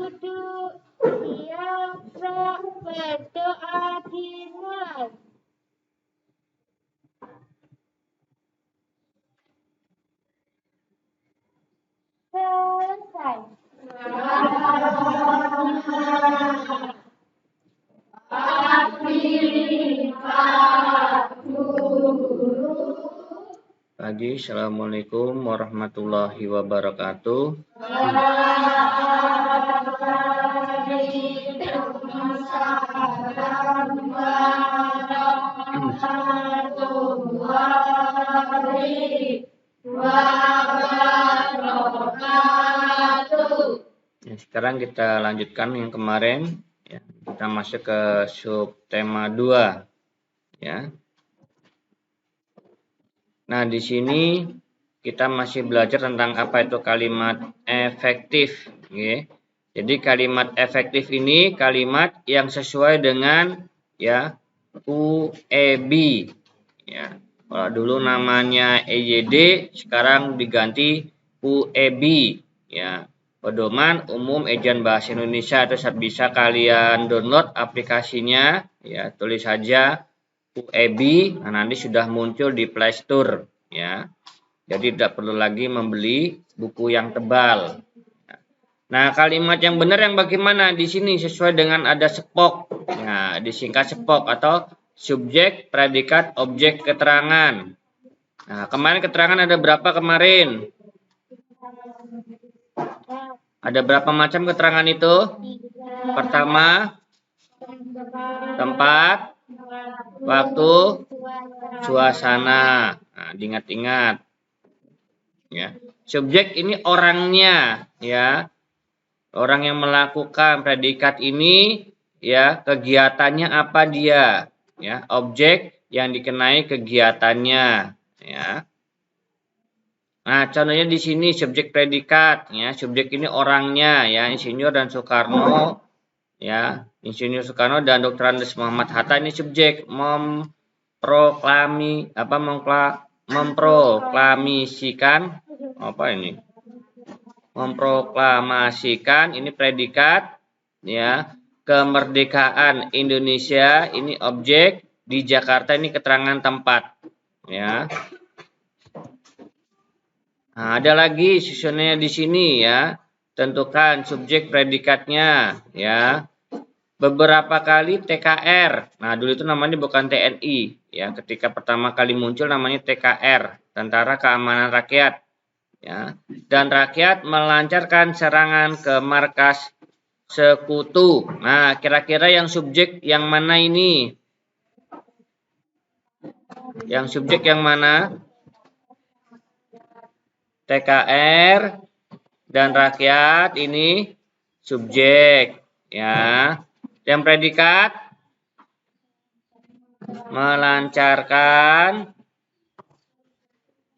duduk, siap, berdoa dimulai. Selesai. Pagi, Assalamualaikum warahmatullahi wabarakatuh. Ya, sekarang kita lanjutkan yang kemarin. Ya, kita masuk ke subtema 2. Ya. Nah, di sini kita masih belajar tentang apa itu kalimat efektif. Ya. Jadi kalimat efektif ini kalimat yang sesuai dengan ya UEB. Ya. Kalau dulu namanya EYD, sekarang diganti UEB. Ya. Pedoman Umum Ejaan Bahasa Indonesia. Terus bisa kalian download aplikasinya, ya tulis saja UEB, nah nanti sudah muncul di Play Store, ya. Jadi tidak perlu lagi membeli buku yang tebal. Nah, kalimat yang benar yang bagaimana di sini sesuai dengan ada SPOK. Nah, disingkat SPOK atau subjek, predikat, objek, keterangan. Nah, kemarin keterangan ada berapa kemarin? Ada berapa macam keterangan itu? Pertama, tempat, waktu, suasana. Nah, diingat-ingat. Ya. Subjek ini orangnya, ya. Orang yang melakukan. Predikat ini, ya, kegiatannya apa dia? Ya, objek yang dikenai kegiatannya, ya. Nah, contohnya di sini subjek predikat, ya. Subjek ini orangnya, ya, Insinyur dan Soekarno, ya. Insinyur Soekarno dan Dr. Andes Muhammad Hatta ini subjek memproklamasikan apa ini? Memproklamasikan ini predikat, ya. Kemerdekaan Indonesia ini objek, di Jakarta ini keterangan tempat, ya. Nah, ada lagi susunannya di sini, ya. Tentukan subjek predikatnya, ya. Beberapa kali TKR. Nah, dulu itu namanya bukan TNI, ya. Ketika pertama kali muncul namanya TKR, Tentara Keamanan Rakyat, ya. Dan rakyat melancarkan serangan ke markas sekutu. Nah, kira-kira yang subjek yang mana ini? Yang subjek yang mana? TKR dan rakyat ini subjek, ya. Yang predikat melancarkan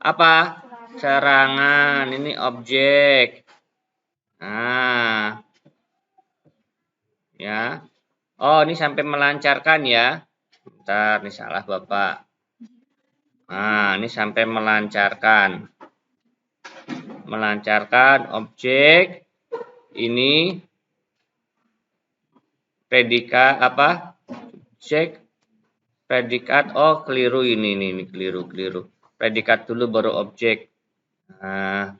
apa? Serangan, ini objek. Nah, ya. Oh, ini sampai melancarkan, ya. Bentar, ini salah Bapak. Nah, ini sampai melancarkan. Melancarkan objek ini predikat apa? Objek predikat. Oh, keliru ini keliru. Predikat dulu baru objek. Nah,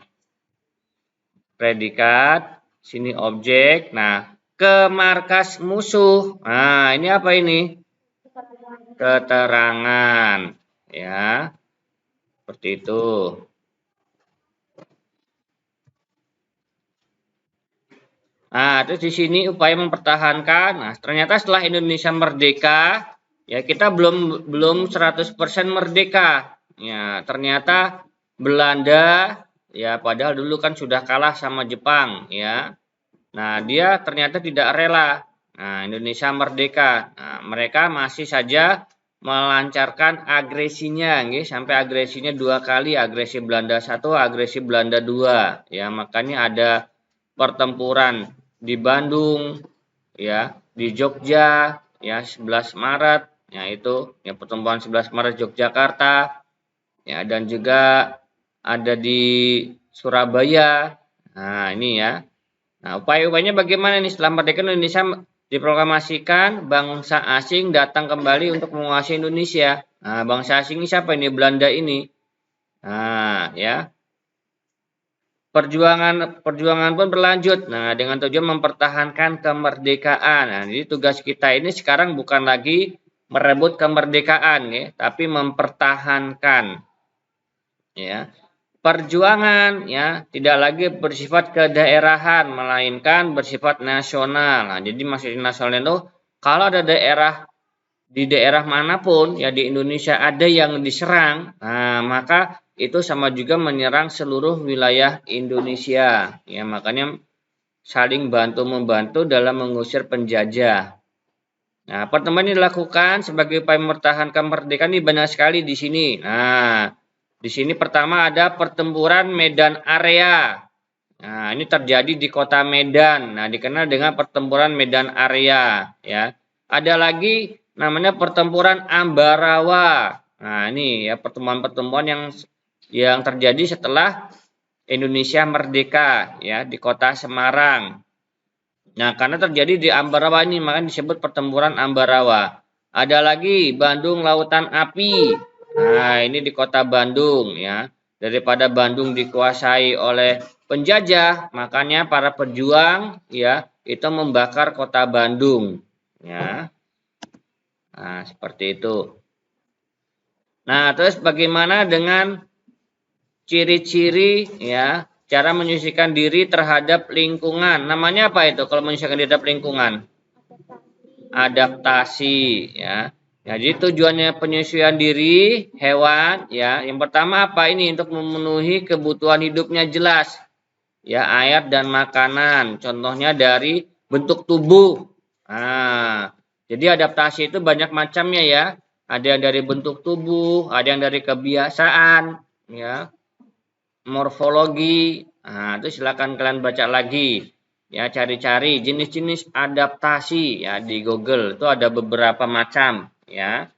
predikat, sini objek. Nah, ke markas musuh. Nah, ini apa ini? Keterangan, ya. Seperti itu. Nah, terus di sini upaya mempertahankan. Nah, ternyata setelah Indonesia merdeka, ya kita belum 100% merdeka. Ya, ternyata Belanda, ya padahal dulu kan sudah kalah sama Jepang, ya. Nah, dia ternyata tidak rela. Nah, Indonesia merdeka. Nah, mereka masih saja melancarkan agresinya, sampai agresinya 2 kali, agresi Belanda 1, agresi Belanda 2. Ya, makanya ada pertempuran di Bandung, ya, di Jogja, ya 11 Maret, ya itu, ya pertemuan 11 Maret Yogyakarta, ya dan juga ada di Surabaya. Nah, ini ya. Nah, upaya-upayanya bagaimana nih setelah merdeka Indonesia diproklamasikan, bangsa asing datang kembali untuk menguasai Indonesia. Nah, bangsa asing ini siapa ini? Belanda ini. Nah, ya. Perjuangan pun berlanjut. Nah, dengan tujuan mempertahankan kemerdekaan. Nah, jadi tugas kita ini sekarang bukan lagi merebut kemerdekaan, ya, tapi mempertahankan. Ya, perjuangan, ya, tidak lagi bersifat kedaerahan, melainkan bersifat nasional. Nah, jadi maksudnya nasional itu kalau ada di daerah manapun, ya di Indonesia ada yang diserang, nah maka itu sama juga menyerang seluruh wilayah Indonesia. Ya, makanya saling bantu-membantu dalam mengusir penjajah. Nah, pertemuan ini dilakukan sebagai upaya mempertahankan kemerdekaan ini banyak sekali di sini. Nah, di sini pertama ada pertempuran Medan Area. Nah, ini terjadi di kota Medan. Nah, dikenal dengan pertempuran Medan Area, ya. Ada lagi namanya pertempuran Ambarawa. Nah, ini ya pertemuan-pertemuan yang terjadi setelah Indonesia merdeka, ya, di kota Semarang. Nah, karena terjadi di Ambarawa ini, maka disebut pertempuran Ambarawa. Ada lagi Bandung Lautan Api. Nah, ini di kota Bandung, ya. Daripada Bandung dikuasai oleh penjajah, makanya para pejuang, ya, itu membakar kota Bandung, ya. Nah, seperti itu. Nah, terus bagaimana dengan ciri-ciri, ya, cara menyucikan diri terhadap lingkungan? Namanya apa itu kalau menyucikan diri terhadap lingkungan? Adaptasi, ya. Jadi tujuannya penyesuaian diri hewan, ya. Yang pertama apa ini? Untuk memenuhi kebutuhan hidupnya jelas, ya, air dan makanan. Contohnya dari bentuk tubuh. Nah, jadi adaptasi itu banyak macamnya, ya. Ada yang dari bentuk tubuh, ada yang dari kebiasaan, ya, morfologi. Nah, itu silakan kalian baca lagi. Ya, cari-cari jenis-jenis adaptasi, ya, di Google. Itu ada beberapa macam, ya.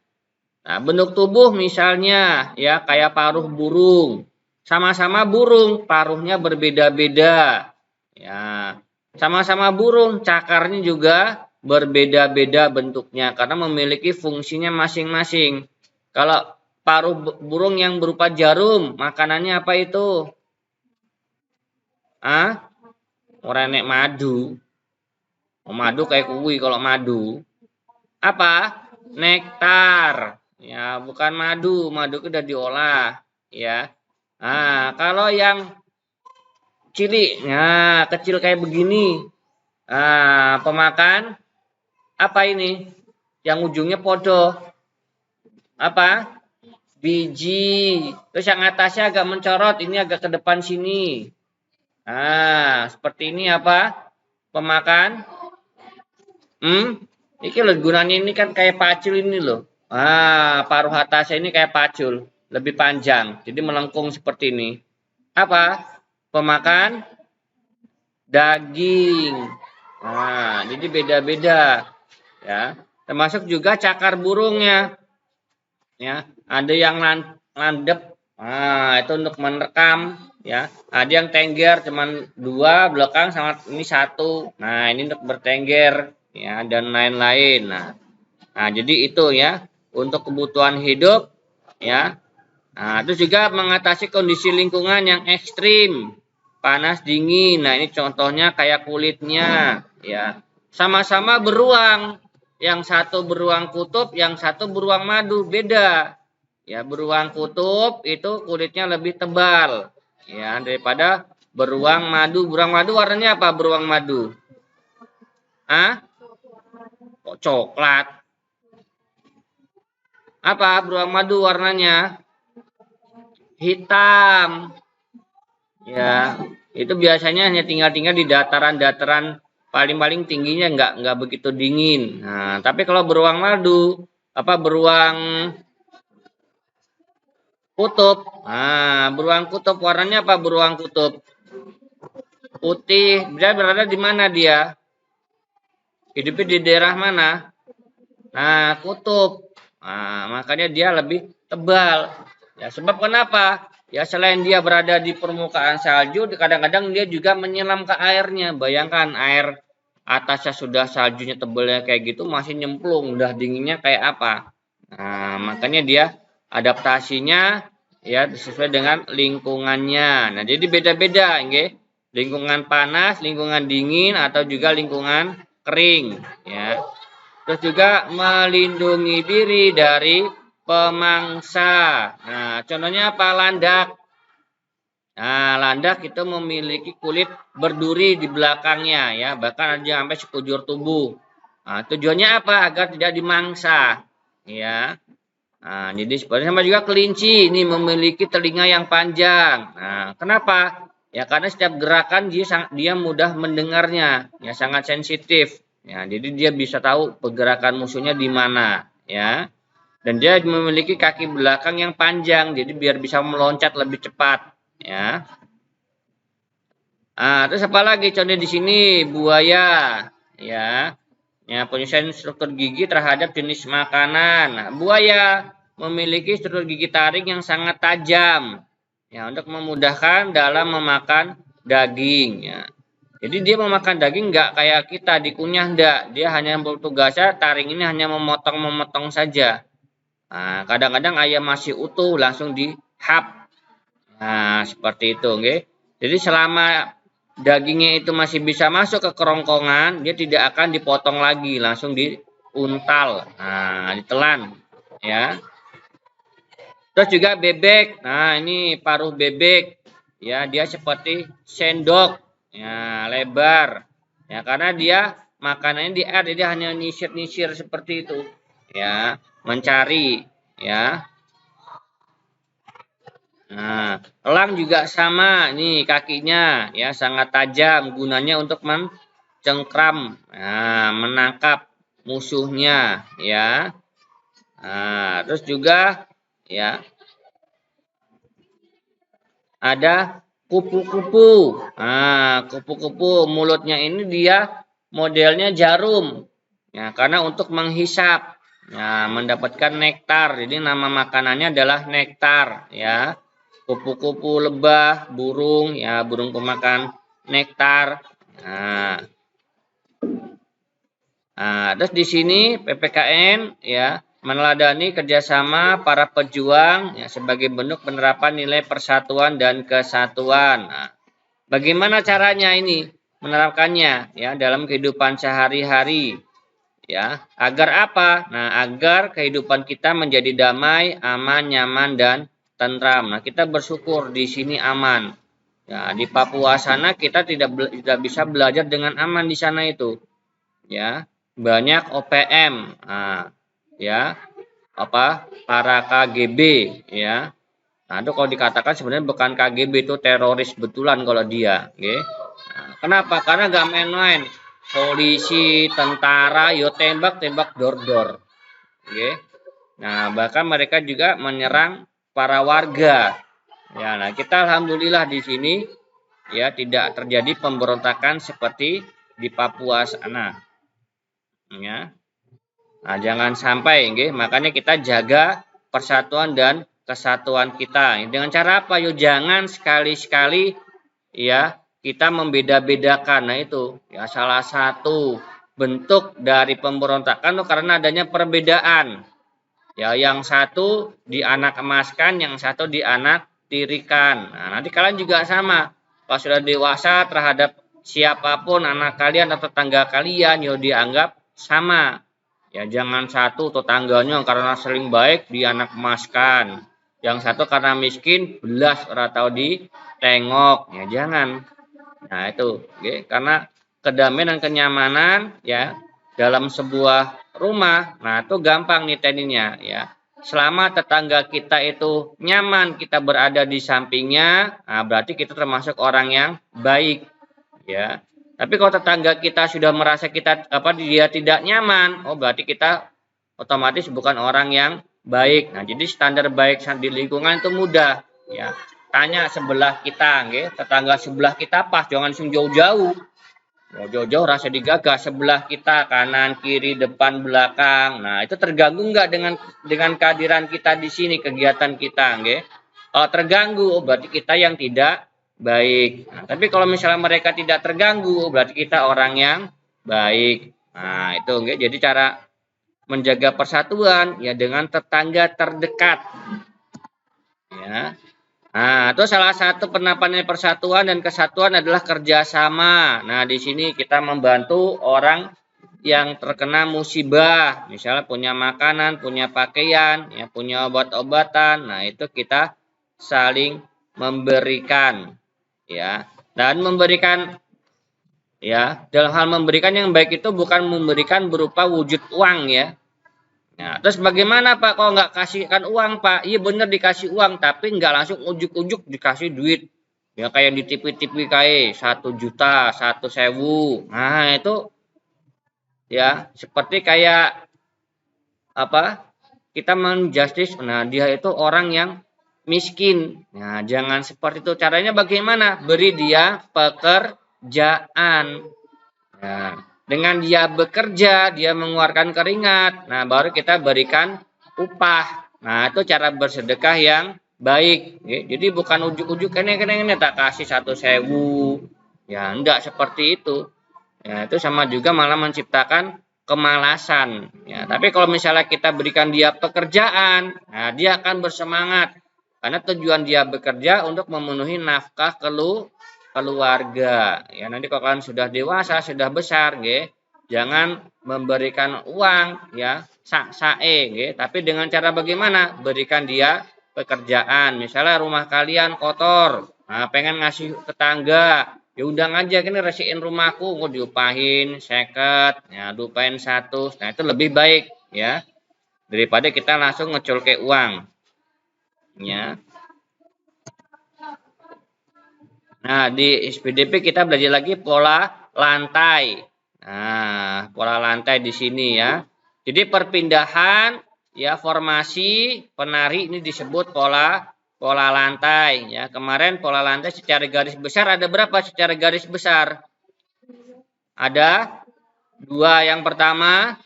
Nah, bentuk tubuh misalnya, ya, kayak paruh burung. Sama-sama burung, paruhnya berbeda-beda. Ya, sama-sama burung, cakarnya juga berbeda-beda bentuknya karena memiliki fungsinya masing-masing. Kalau paruh burung yang berupa jarum, makanannya apa itu? Ora nek madu. Madu kayak kuwi kalau madu. Apa? Nektar. Ya, bukan madu. Madu itu udah diolah, ya. Nah, kalau yang cilik, nah, kecil kayak begini. Nah, pemakan apa ini? Yang ujungnya podo. Apa? Biji. Terus yang atasnya agak mencorot, ini agak ke depan sini. Nah, seperti ini apa? Pemakan. Ini loh gunanya ini kan kayak pacul ini loh. Paruh atasnya ini kayak pacul, lebih panjang. Jadi melengkung seperti ini. Apa? Pemakan daging. Nah, jadi beda-beda, ya. Termasuk juga cakar burungnya. Ya, ada yang landep. Nah, itu untuk merekam, ya. Ada yang tengger cuman 2 belakang sama ini 1. Nah, ini untuk bertengger, ya, dan lain-lain. Nah, jadi itu, ya, untuk kebutuhan hidup, ya. Nah, terus juga mengatasi kondisi lingkungan yang ekstrim, panas dingin. Nah, ini contohnya kayak kulitnya, ya. Sama-sama beruang. Yang satu beruang kutub, yang satu beruang madu, beda. Ya, beruang kutub itu kulitnya lebih tebal, ya, daripada beruang madu. Beruang madu warnanya apa? Beruang madu. Kok coklat? Apa beruang madu warnanya? Hitam. Ya, itu biasanya hanya tinggal-tinggal di dataran-dataran paling-paling tingginya nggak begitu dingin. Nah, tapi kalau beruang madu, beruang kutub. Nah, beruang kutub warnanya apa beruang kutub? Putih. Dia berada di mana dia? Hidupnya di daerah mana? Nah, kutub. Nah, makanya dia lebih tebal. Ya, sebab kenapa? ya selain dia berada di permukaan salju, kadang-kadang dia juga menyelam ke airnya. Bayangkan air atasnya sudah saljunya tebalnya kayak gitu, masih nyemplung, udah dinginnya kayak apa. Nah, makanya dia adaptasinya ya sesuai dengan lingkungannya. Nah, jadi beda-beda, nggih. Lingkungan panas, lingkungan dingin, atau juga lingkungan kering, ya. Terus juga melindungi diri dari pemangsa. Nah, contohnya apa? Landak. Nah, landak itu memiliki kulit berduri di belakangnya, ya, bahkan ada sampai sekujur tubuh. Nah, tujuannya apa? Agar tidak dimangsa, ya. Nah, jadi seperti sama juga kelinci ini memiliki telinga yang panjang. Nah, kenapa? Ya karena setiap gerakan dia mudah mendengarnya, ya sangat sensitif. Ya, jadi dia bisa tahu pergerakan musuhnya di mana, ya. Dan dia memiliki kaki belakang yang panjang, jadi biar bisa meloncat lebih cepat, ya. Nah, terus apa lagi? Contoh di sini buaya, ya. Ya, penyesuaian struktur gigi terhadap jenis makanan. Nah, buaya memiliki struktur gigi taring yang sangat tajam, ya, untuk memudahkan dalam memakan daging, ya. Jadi dia memakan daging nggak kayak kita dikunyah, enggak. Dia hanya bertugasnya taring ini hanya memotong-memotong saja. Nah, kadang-kadang ayam masih utuh langsung dihap. Nah, seperti itu, okay? Jadi selama dagingnya itu masih bisa masuk ke kerongkongan, dia tidak akan dipotong lagi, langsung diuntal. Nah, ditelan, ya. Terus juga bebek. Nah, ini paruh bebek. Ya, dia seperti sendok. Ya, lebar. Ya, karena dia makanannya di air, dia hanya nyisir-nyisir seperti itu. Ya, mencari, ya. Nah, elang juga sama, nih kakinya ya sangat tajam, gunanya untuk mencengkram, nah, menangkap musuhnya, ya. Nah, terus juga ya ada kupu-kupu. Nah, kupu-kupu mulutnya ini dia modelnya jarum, ya karena untuk menghisap, ya, mendapatkan nektar. Jadi nama makanannya adalah nektar, ya. Kupu-kupu lebah, burung, ya burung pemakan nektar. Nah, terus di sini PPKN ya meneladani kerjasama para pejuang ya sebagai bentuk penerapan nilai persatuan dan kesatuan. Nah, bagaimana caranya ini menerapkannya ya dalam kehidupan sehari-hari ya agar apa? Nah, agar kehidupan kita menjadi damai, aman, nyaman dan tentram. Nah, kita bersyukur di sini aman. Ya, di Papua sana kita tidak bisa belajar dengan aman di sana itu. Ya, banyak OPM. Nah, ya, apa? Para KGB, ya. Nah, itu kalau dikatakan sebenarnya bukan KGB, itu teroris betulan kalau dia, okay? Nah, kenapa? Karena gak main-main. Polisi, tentara, yo tembak dor-dor. Okay? Nah, bahkan mereka juga menyerang para warga. Ya, nah kita alhamdulillah di sini ya tidak terjadi pemberontakan seperti di Papua sana. Ya. Nah, jangan sampai, nggih. Makanya kita jaga persatuan dan kesatuan kita. Dengan cara apa? Yo jangan sekali-sekali ya kita membeda-bedakan. Nah, itu ya salah satu bentuk dari pemberontakan tuh karena adanya perbedaan. Ya, yang satu dianak emaskan, yang satu dianak tirikan. Nah, nanti kalian juga sama. Pas sudah dewasa terhadap siapapun anak kalian atau tetangga kalian, yo dianggap sama. Ya, jangan satu tetangganya karena sering baik dianak emaskan. Yang satu karena miskin belas ora tahu ditengok. Ya, jangan. Nah, itu, okay? Karena kedamaian dan kenyamanan ya dalam sebuah rumah, nah itu gampang nih tekniknya ya. Selama tetangga kita itu nyaman, kita berada di sampingnya, nah berarti kita termasuk orang yang baik, ya. Tapi kalau tetangga kita sudah merasa dia tidak nyaman, oh berarti kita otomatis bukan orang yang baik. Nah, jadi standar baik di lingkungan itu mudah, ya. Tanya sebelah kita, nggih, tetangga sebelah kita pas, jangan langsung jauh-jauh. Jauh-jauh rasa digagas sebelah kita kanan kiri depan belakang. Nah itu terganggu nggak dengan kehadiran kita di sini kegiatan kita, nggih? Kalau terganggu, berarti kita yang tidak baik. Nah, tapi kalau misalnya mereka tidak terganggu, berarti kita orang yang baik. Nah, itu enggak. Jadi cara menjaga persatuan ya dengan tetangga terdekat. Ya. Nah, itu salah satu penampakan persatuan dan kesatuan adalah kerjasama. Nah, di sini kita membantu orang yang terkena musibah, misalnya punya makanan, punya pakaian, ya, punya obat-obatan. Nah, itu kita saling memberikan, ya. Dan memberikan, ya, dalam hal memberikan yang baik itu bukan memberikan berupa wujud uang, ya. Nah, terus bagaimana Pak kalau nggak kasihkan uang Pak? Iya bener dikasih uang, tapi nggak langsung ujuk-ujuk dikasih duit. Ya kayak di TV-TV kayak 1 juta, 1.000. Nah itu ya seperti kayak apa? Kita menjustice. Nah dia itu orang yang miskin. Nah jangan seperti itu. Caranya bagaimana? Beri dia pekerjaan. Nah, dengan dia bekerja, dia mengeluarkan keringat, nah baru kita berikan upah. Nah, itu cara bersedekah yang baik. Jadi bukan ujuk-ujuk ini tak kasih 1.000. Ya, enggak seperti itu. Ya, itu sama juga malah menciptakan kemalasan. Ya, tapi kalau misalnya kita berikan dia pekerjaan, nah dia akan bersemangat. Karena tujuan dia bekerja untuk memenuhi nafkah keluarga. Ya nanti kalau kalian sudah dewasa, sudah besar, jangan memberikan uang, ya, sak-sae, tapi dengan cara bagaimana? Berikan dia pekerjaan. Misalnya rumah kalian kotor, nah pengen ngasih tetangga, ya undang aja, ini resiin rumahku, mau diupahin 50, ya diupahin 100. Nah itu lebih baik, ya, daripada kita langsung ngecul ke uang, ya. Nah, di SPDP kita belajar lagi pola lantai. Nah, pola lantai di sini ya. Jadi perpindahan ya formasi penari ini disebut pola lantai ya. Kemarin pola lantai secara garis besar ada berapa secara garis besar? Ada 2. Yang pertama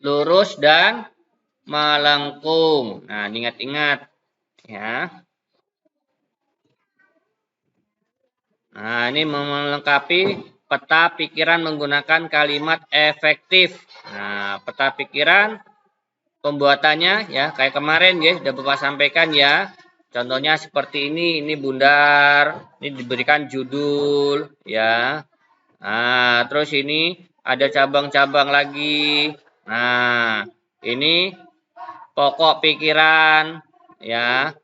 lurus dan melengkung. Nah, ingat-ingat ya. Nah, ini melengkapi peta pikiran menggunakan kalimat efektif. Nah, peta pikiran pembuatannya ya kayak kemarin ya sudah Bapak sampaikan ya. Contohnya seperti ini bundar, ini diberikan judul ya. Nah, terus ini ada cabang-cabang lagi. Nah, ini pokok pikiran ya.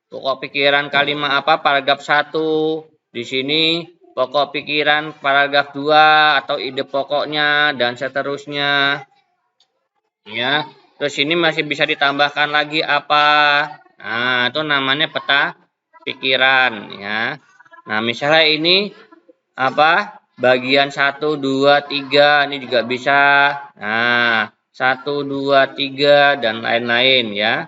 Pokok pikiran kalimat apa? Paragraf 1. Di sini pokok pikiran paragraf 2 atau ide pokoknya dan seterusnya. Ya, terus ini masih bisa ditambahkan lagi apa? Nah, itu namanya peta pikiran ya. Nah, misalnya ini apa? Bagian 1 2 3 ini juga bisa. Nah, 1 2 3 dan lain-lain ya.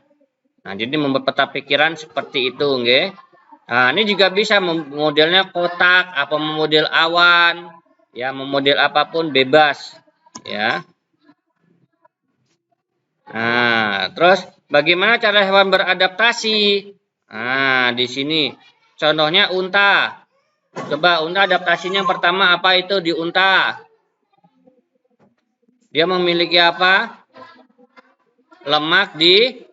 Nah, jadi membuat peta pikiran seperti itu, nggih. Nah, ini juga bisa modelnya kotak, apa model awan, ya, memodel apapun bebas, ya. Nah, terus bagaimana cara hewan beradaptasi? Nah, di sini contohnya unta. Coba unta adaptasinya pertama apa itu di unta? Dia memiliki apa? Lemak di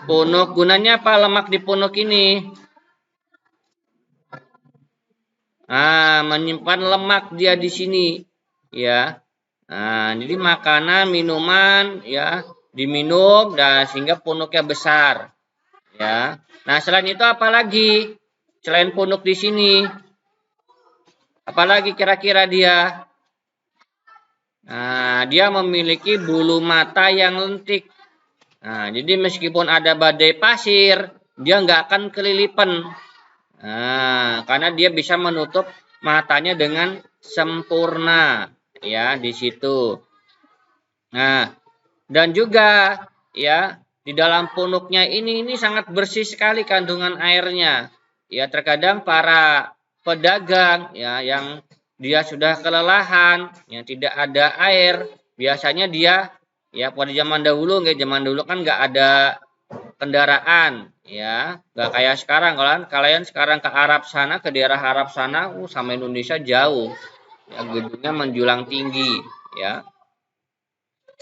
punuk. Gunanya apa lemak di punuk ini? Nah, menyimpan lemak dia di sini, ya. Nah, jadi makanan, minuman, ya, diminum dan sehingga punuknya besar, ya. Nah, selain itu apa lagi? Selain punuk di sini, apalagi kira-kira dia? Nah, dia memiliki bulu mata yang lentik. Nah, jadi meskipun ada badai pasir, dia nggak akan kelilipan. Nah, karena dia bisa menutup matanya dengan sempurna, ya, di situ. Nah, dan juga, ya, di dalam punuknya ini sangat bersih sekali kandungan airnya. Ya, terkadang para pedagang, ya, yang dia sudah kelelahan, yang tidak ada air, biasanya dia, ya, pada zaman dahulu kan nggak ada kendaraan, ya. Nggak kayak sekarang, kalian sekarang ke Arab sana, ke daerah Arab sana, sama Indonesia jauh. Ya, gedungnya menjulang tinggi, ya.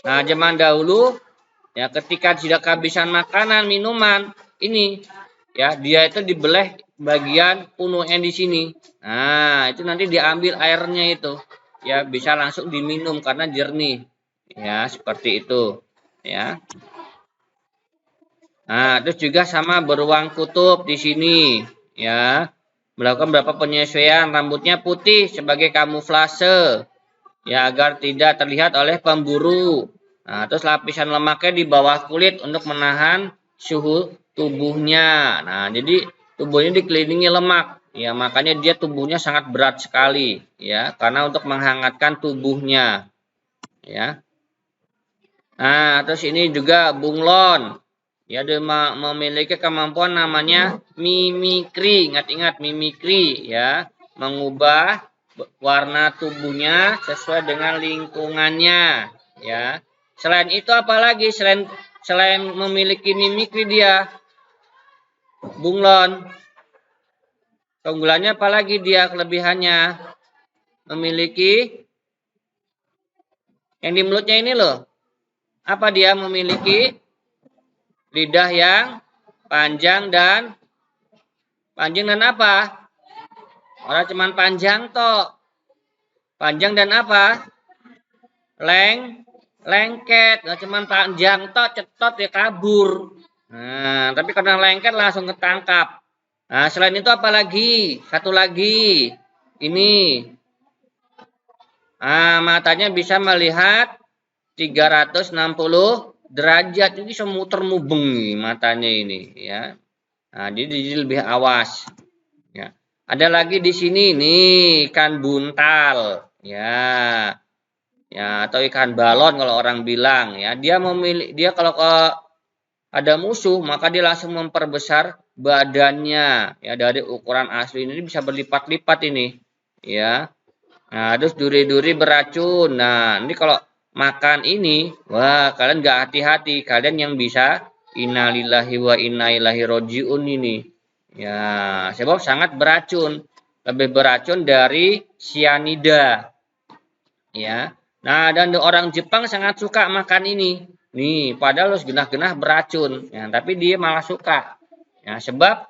Nah, zaman dahulu, ya, ketika sudah kehabisan makanan, minuman, ini, ya, dia itu dibelah bagian punuknya di sini. Nah, itu nanti diambil airnya itu, ya, bisa langsung diminum karena jernih, ya, seperti itu, ya. Nah, terus juga sama beruang kutub di sini, ya, melakukan beberapa penyesuaian. Rambutnya putih sebagai kamuflase, ya, agar tidak terlihat oleh pemburu. Nah, terus lapisan lemaknya di bawah kulit untuk menahan suhu tubuhnya. Nah, jadi tubuhnya dikelilingi lemak, ya, makanya dia tubuhnya sangat berat sekali, ya, karena untuk menghangatkan tubuhnya, ya. Nah, terus ini juga bunglon. Ya, dia memiliki kemampuan namanya mimikri. Ingat-ingat mimikri, ya, mengubah warna tubuhnya sesuai dengan lingkungannya, ya. Selain itu apalagi selain memiliki mimikri dia bunglon. Keunggulannya apalagi dia kelebihannya memiliki yang di mulutnya ini loh. Apa dia memiliki lidah yang panjang dan apa? Orang cuman panjang toh. Panjang dan apa? Lengket. Nggak cuman panjang toh, cetot ya kabur. Nah, tapi karena lengket langsung ketangkap. Nah, selain itu apa lagi? Satu lagi. Ini. Nah, matanya bisa melihat 360 derajat. Ini semuter mubeng nih matanya ini, ya. Nah, jadi lebih awas. Ya. Ada lagi di sini nih ikan buntal, ya, ya, atau ikan balon kalau orang bilang, ya. Dia kalau ada musuh maka dia langsung memperbesar badannya, ya, dari ukuran asli ini bisa berlipat-lipat ini, ya. Nah, terus duri-duri beracun. Nah, ini kalau makan ini, wah, kalian nggak hati-hati, kalian yang bisa innalillahi wa inna ilaihi rojiun ini. Ya, sebab sangat beracun, lebih beracun dari sianida. Ya. Nah, dan orang Jepang sangat suka makan ini. Nih, padahal genah-genah beracun, ya, tapi dia malah suka. Ya, sebab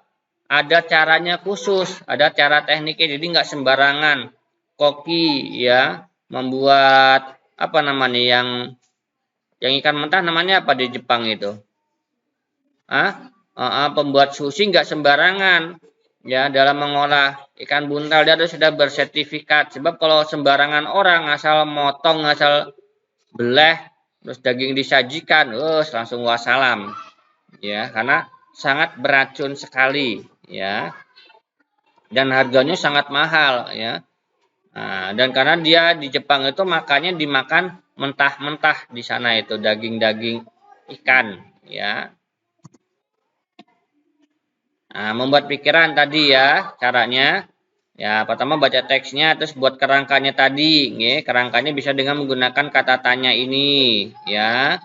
ada caranya khusus, ada cara tekniknya, jadi nggak sembarangan. Koki, ya, membuat apa namanya yang ikan mentah namanya apa di Jepang itu? Pembuat sushi nggak sembarangan, ya, dalam mengolah ikan buntal dia sudah bersertifikat. Sebab kalau sembarangan orang asal motong, asal belah, terus daging disajikan, langsung wassalam, ya, karena sangat beracun sekali, ya, dan harganya sangat mahal, ya. Nah, dan karena dia di Jepang itu makannya dimakan mentah-mentah di sana itu daging-daging ikan, ya. Nah, membuat pikiran tadi ya caranya. Ya, pertama baca teksnya, terus buat kerangkanya tadi, ya. Kerangkanya bisa dengan menggunakan kata tanya ini, ya.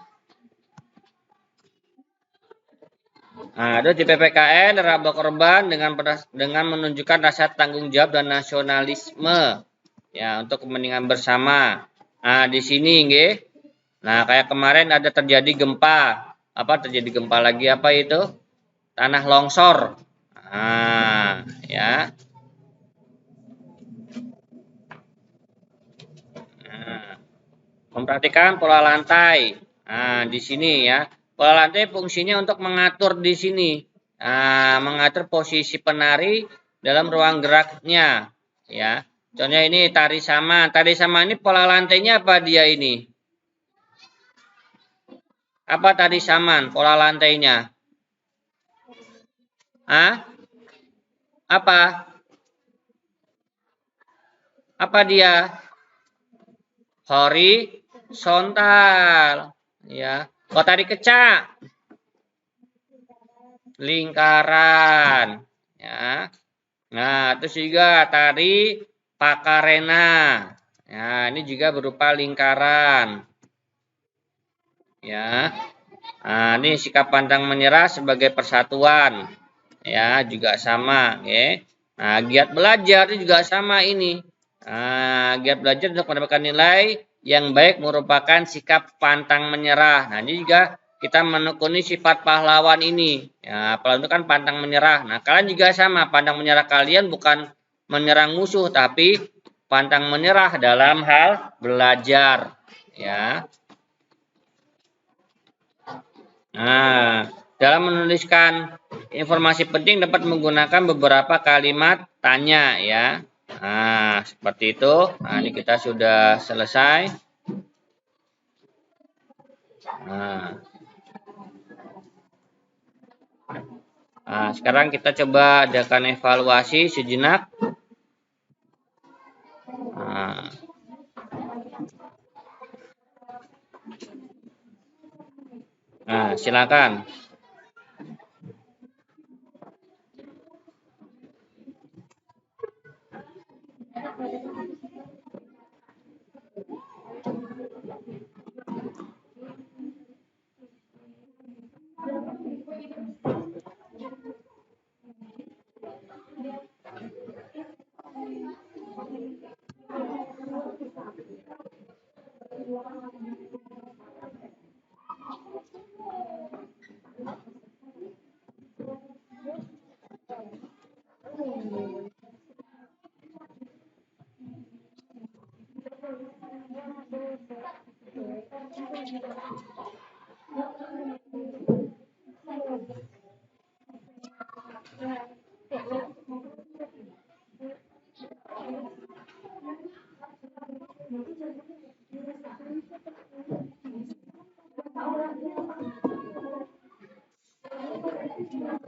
Nah, terus di PPKN raba korban dengan menunjukkan rasa tanggung jawab dan nasionalisme, ya, untuk kepentingan bersama. Nah, di sini, nggih. Nah, kayak kemarin ada terjadi gempa. Apa terjadi gempa lagi apa itu? Tanah longsor. Nah, ya. Nah, memperhatikan pola lantai. Nah, di sini ya. Pola lantai fungsinya untuk mengatur di sini. Nah, mengatur posisi penari dalam ruang geraknya, ya. Contohnya ini tari sama. Tari sama ini pola lantainya apa dia ini? Apa tari saman pola lantainya? Apa? Apa dia? Horizontal, ya. Kalau tari kecak, lingkaran, ya. Nah, terus juga tari pakarena, ya, ini juga berupa lingkaran, ya. Nah, ini sikap pantang menyerah sebagai persatuan. Ya, juga sama, ya. Nah, giat belajar itu juga sama ini. Nah, giat belajar untuk mendapatkan nilai yang baik merupakan sikap pantang menyerah. Nah, ini juga kita menekuni sifat pahlawan ini. Ya, pahlawan itu kan pantang menyerah. Nah, kalian juga sama, pantang menyerah kalian bukan menyerang musuh, tapi pantang menyerah dalam hal belajar. Ya. Nah, dalam menuliskan informasi penting dapat menggunakan beberapa kalimat tanya ya. Nah, seperti itu. Nah, ini kita sudah selesai. Nah, sekarang kita coba adakan evaluasi sejenak. Nah, silakan.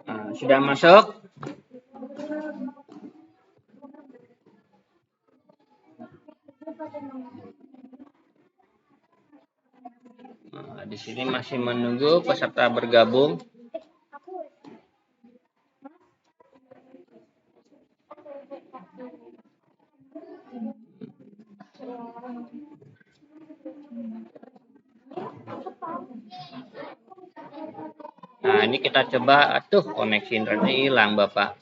Nah, sudah masuk? Nah, di sini masih menunggu peserta bergabung. Nah, ini kita coba. Aduh, koneksi internetnya hilang, Bapak.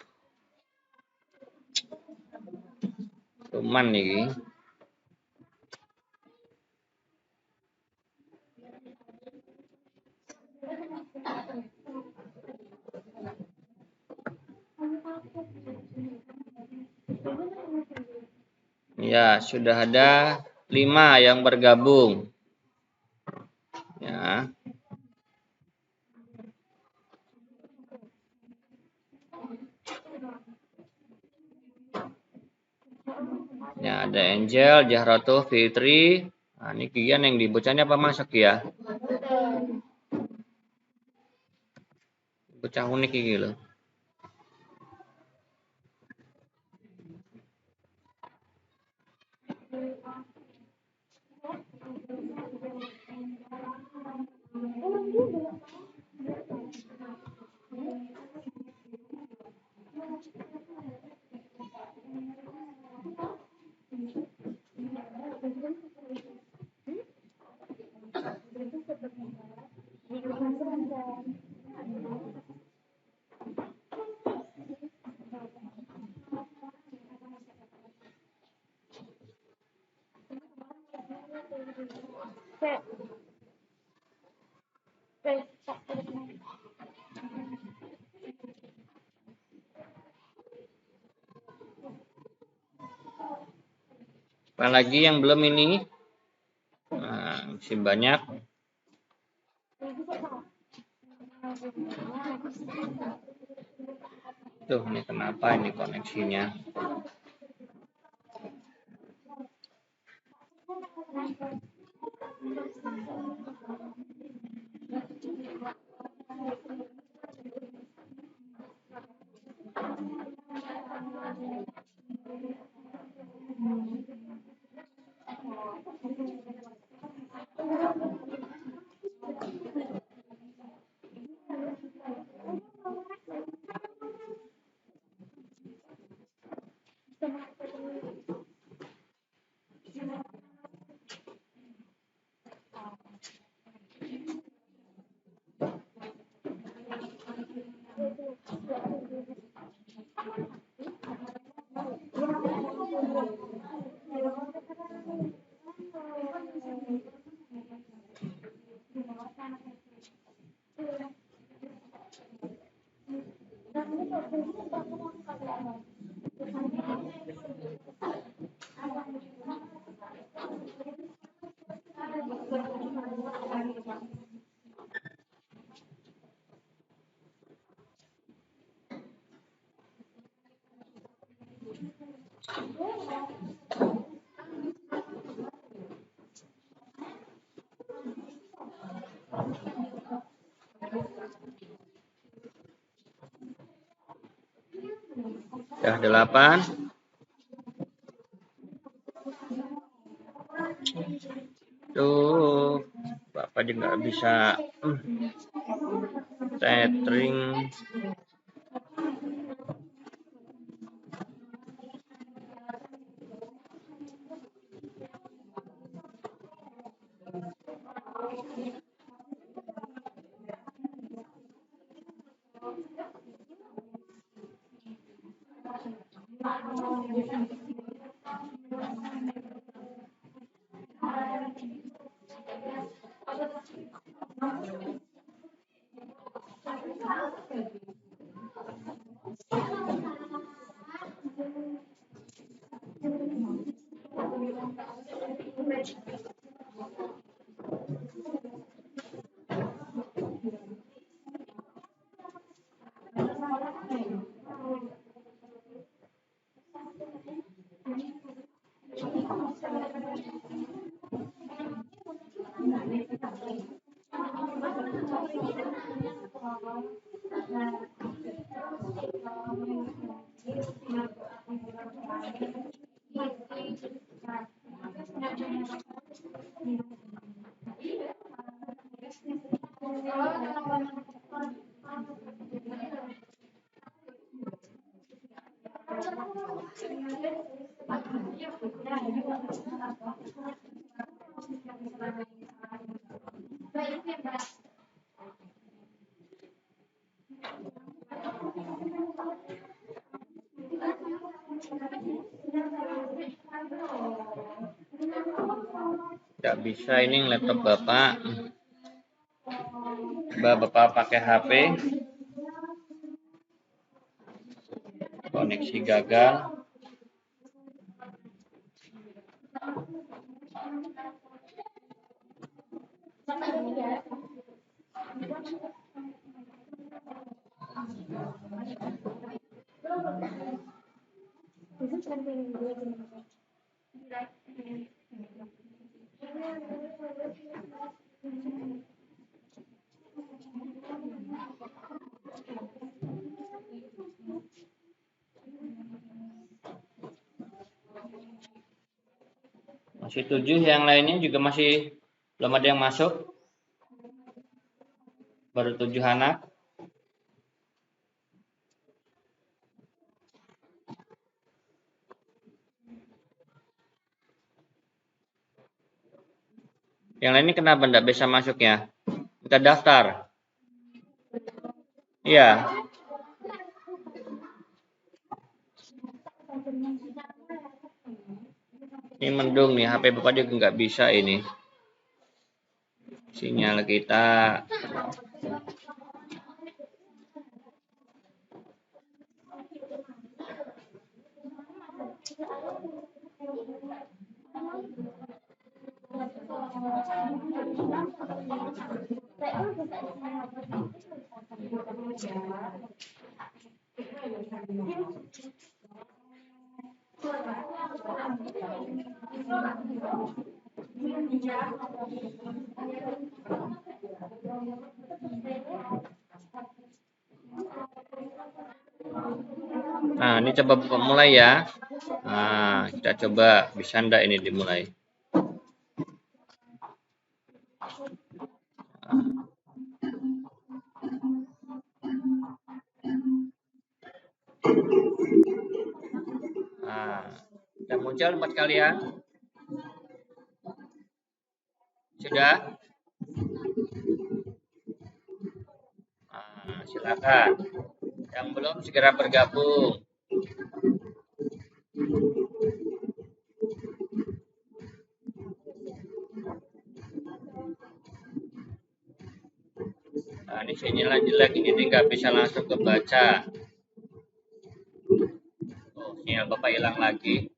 Cuman nih. Ya, sudah ada 5 yang bergabung. Ya. Ya, ada Angel, Jahroto, Fitri. Nah, ini Kian yang dibocahnya apa masuk ya? Bocah unik ini loh. Apalagi yang belum ini? Nah, masih banyak. Tuh, ini kenapa ini koneksinya? Sudah 8. Tuh, Bapak juga nggak bisa tethering. Nggak bisa ini laptop Bapak. Bapak pakai HP. Koneksi gagal. Masih 7, yang lainnya juga masih belum ada yang masuk. Baru 7 anak. Yang lainnya kenapa enggak bisa masuknya? Kita daftar. Iya. Ini mendung nih, HP Bapak juga nggak bisa ini. Sinyal kita. Nah, ini coba Bapak mulai ya. Nah, kita coba bisa enggak ini dimulai. Nah, sudah muncul buat kalian? Sudah? Nah, silakan. Yang belum segera bergabung. Nah, ini sinyalnya jelek, ini nggak bisa langsung kebaca. Oh, sinyal Bapak hilang lagi.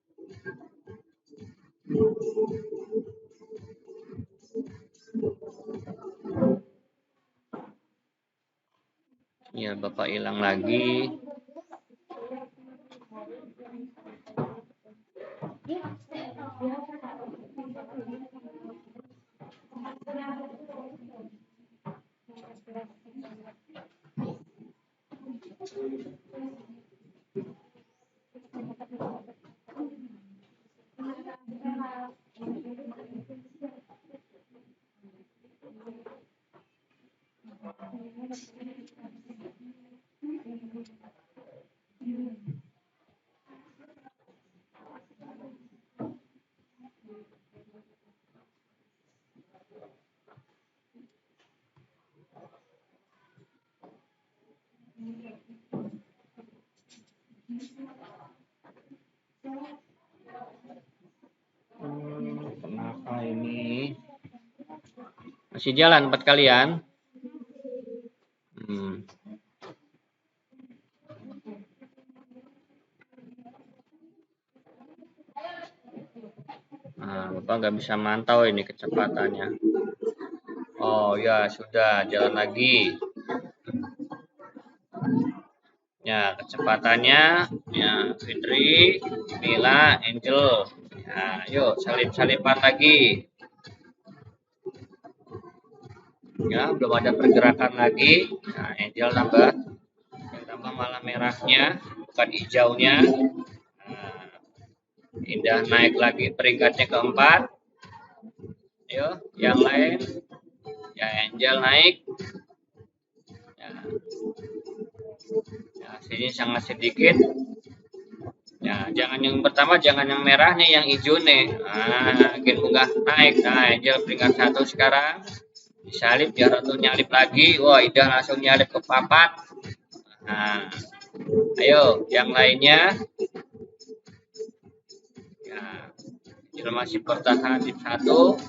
Sinyal Bapak hilang lagi. Kenapa ini? Masih jalan buat kalian? Nah, Bapak nggak bisa mantau ini kecepatannya. Oh ya, sudah jalan lagi. Ya, kecepatannya ya Fitri, Mila, Angel. Ya, yuk salip-salipan lagi. Ya, belum ada pergerakan lagi. Nah, Angel tambah malah merahnya, bukan hijaunya. Nah, Indah naik lagi peringkatnya keempat. Yuk, yang lain. Ya, Angel naik. Ya, sini sangat sedikit. Ya, jangan yang pertama, jangan yang merah nih, yang hijau nih. Nah, Gen Munggah naik. Nah, Angel peringkat 1 sekarang. Disalip, Jarot tuh nyalip lagi. Wah, Indah langsung nyalip ke papat. Nah, ayo, yang lainnya. Ya, Angel masih bertahan di 1.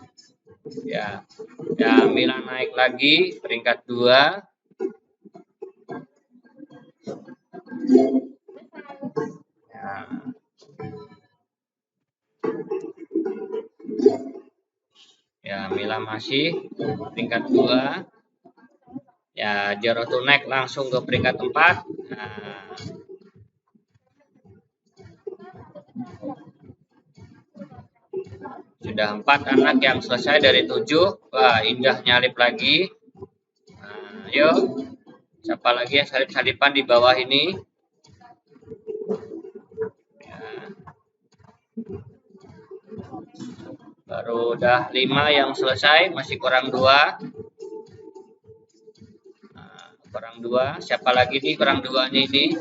Ya, Mila naik lagi peringkat 2. Ya, Mila masih peringkat 2. Ya, Jarot tuh naik langsung ke peringkat 4. Nah, sudah 4 anak yang selesai dari 7. Wah, Indah nyalip lagi. Nah, yuk, siapa lagi yang salip-salipan di bawah ini? Ya. Baru udah 5 yang selesai, masih kurang 2. Nah, kurang 2. Siapa lagi nih kurang 2-nya ini?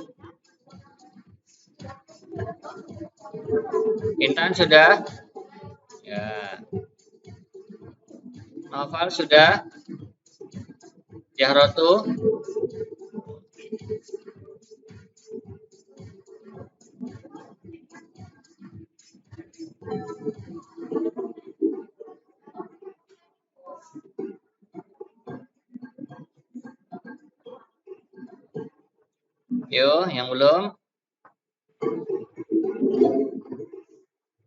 Intan sudah? Ya. Noval sudah? Jahrotu? Yo, yang belum?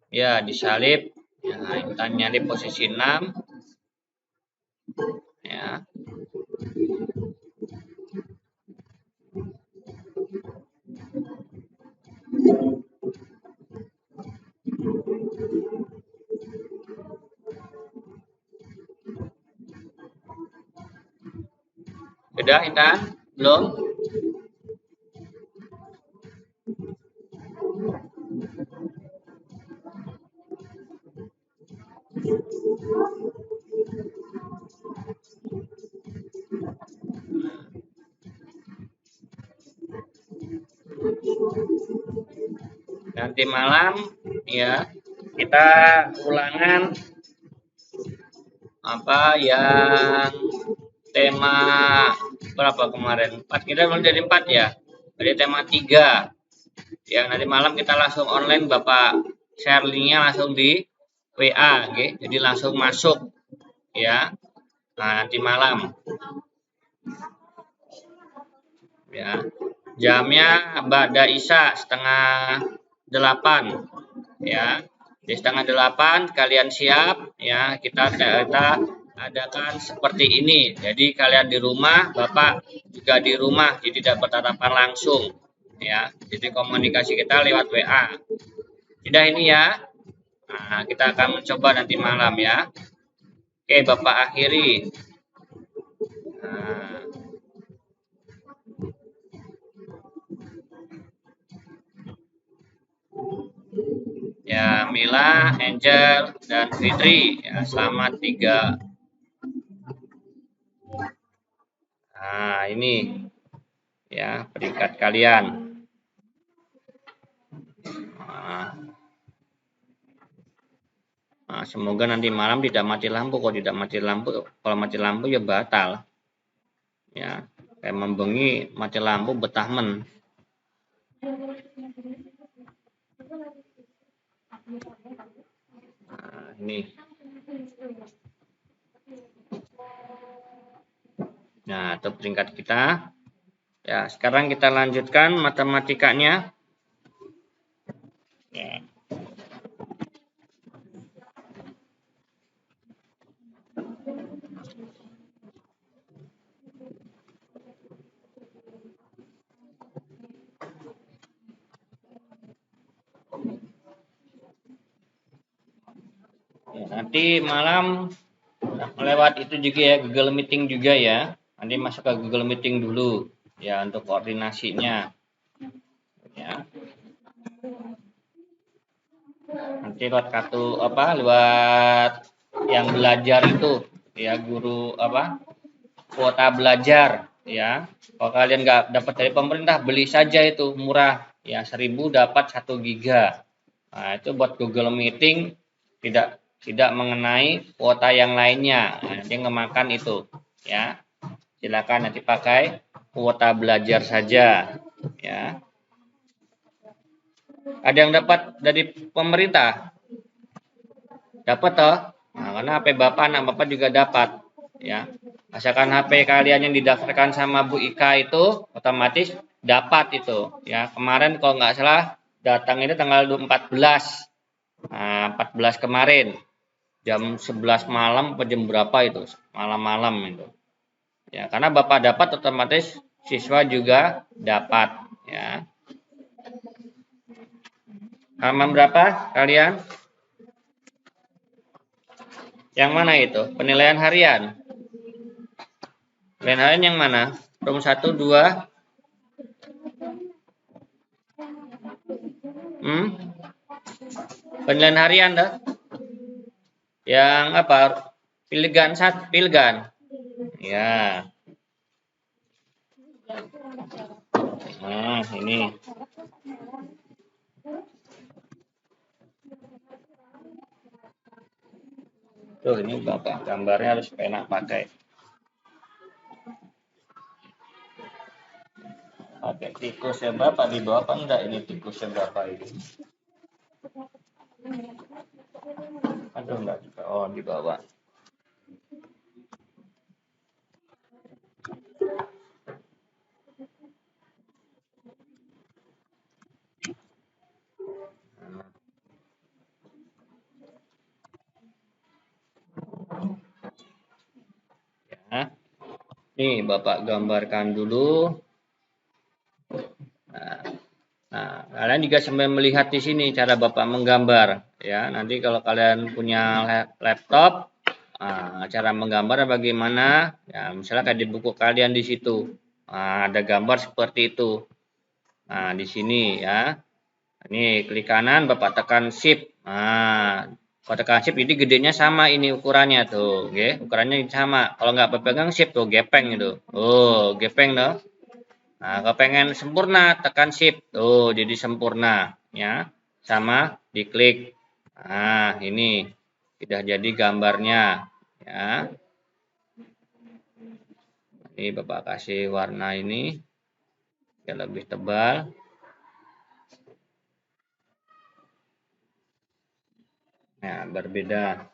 Ya, disalip. Ya, Intan nyalip posisi 6. Ya. Sudah, Intan? Belum? Nanti malam ya kita ulangan apa yang tema berapa kemarin? 4, kita belum jadi 4 ya. Jadi tema 3. Ya, nanti malam kita langsung online, Bapak share linknya langsung di WA, okay? Jadi langsung masuk ya. Nah, nanti malam. Ya. Jamnya Ba'da Isya 7:30 ya. Di 7:30 kalian siap ya, kita adakan seperti ini. Jadi kalian di rumah, Bapak juga di rumah, jadi tidak bertatapan langsung ya. Jadi komunikasi kita lewat WA. Sudah ini ya. Nah, kita akan mencoba nanti malam ya. Oke, Bapak akhiri. Nah. Ya, Mila, Angel, dan Fitri ya, selamat 3. Nah, ini ya peringkat kalian. Nah. Nah, semoga nanti malam tidak mati lampu. Kalau mati lampu ya batal. Ya, kayak membengi mati lampu betah men. Nah, ini. Nah, itu peringkat kita. Ya, sekarang kita lanjutkan matematikanya. Ya. Nanti malam lewat itu juga ya, Google Meeting juga ya. Nanti masuk ke Google Meeting dulu ya untuk koordinasinya. Ya. Nanti lewat kartu lewat yang belajar itu ya, guru kuota belajar ya. Kalau kalian nggak dapat dari pemerintah, beli saja itu murah ya, 1000 dapat 1 giga. Nah, itu buat Google Meeting, tidak mengenai kuota yang lainnya. Nah, nanti ngemakan itu ya. Silakan nanti pakai kuota belajar saja ya. Ada yang dapat dari pemerintah? Dapat toh? Nah, karena HP Bapak, anak Bapak juga dapat ya. Asalkan HP kalian yang didaftarkan sama Bu Ika itu otomatis dapat itu ya. Kemarin kalau nggak salah datang itu tanggal 14. Nah, 14 kemarin jam 11 malam atau jam berapa itu? Malam-malam itu. Ya, karena Bapak dapat otomatis siswa juga dapat ya. Halaman berapa kalian? Yang mana itu? Penilaian harian. Penilaian harian yang mana? Rum 1, 2. Penilaian harian dah. Yang apa? Pilgan. Ya. Nah, ini. Tuh, ini Bapak gambarnya harus enak pakai. Oke, tikusnya Bapak di bawah apa enggak ini tikusnya Bapak ini? Aduh, enggak juga. Oh, di bawah. Ya. Nih, Bapak gambarkan dulu. Nah, kalian juga sambil melihat di sini cara Bapak menggambar ya. Nanti kalau kalian punya laptop, cara menggambar bagaimana? Ya, misalnya kayak di buku kalian di situ. Ada gambar seperti itu. Nah, di sini ya. Ini klik kanan, Bapak tekan shift. Nah, kalau tekan shift jadi gedenya sama ini ukurannya tuh, oke? Ukurannya sama. Kalau nggak pegang shift tuh gepeng itu. Oh, gepeng tuh. Nah, kalau pengen sempurna tekan shift. Tuh, jadi sempurna ya. Sama diklik. Nah, ini sudah jadi gambarnya ya. Ini Bapak kasih warna ini yang lebih tebal. Nah, berbeda.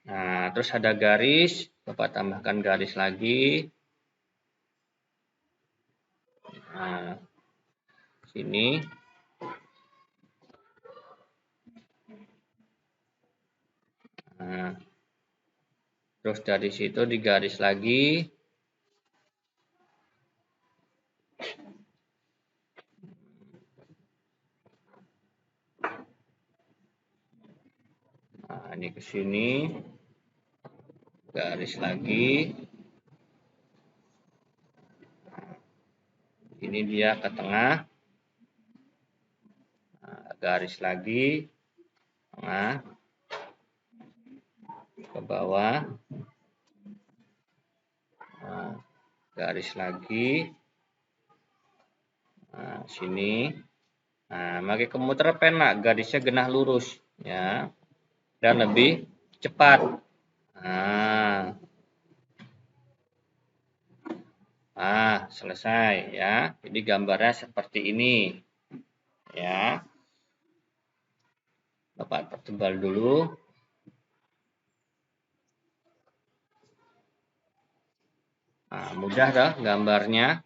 Nah, terus ada garis. Bapak tambahkan garis lagi. Nah, sini. Nah, terus dari situ digaris lagi. Nah, ini ke sini. Garis lagi. Ini dia ke tengah. Nah, garis lagi. Tengah. Ke bawah. Nah, garis lagi. Nah, sini. Nah, pakai komputer pen lah, garisnya genah lurus ya. dan lebih cepat. Nah, selesai ya. Jadi gambarnya seperti ini. Ya. Bapak pertebal dulu. Nah, mudah dah gambarnya.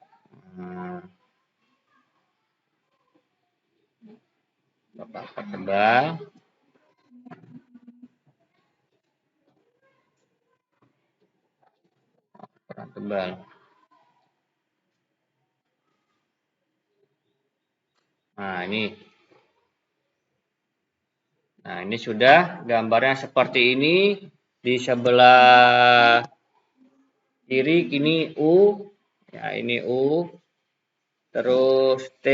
Bapak pertebal. Tebal. Nah, ini sudah gambarnya seperti ini. Di sebelah kiri ini U. Ya, ini U. Terus T.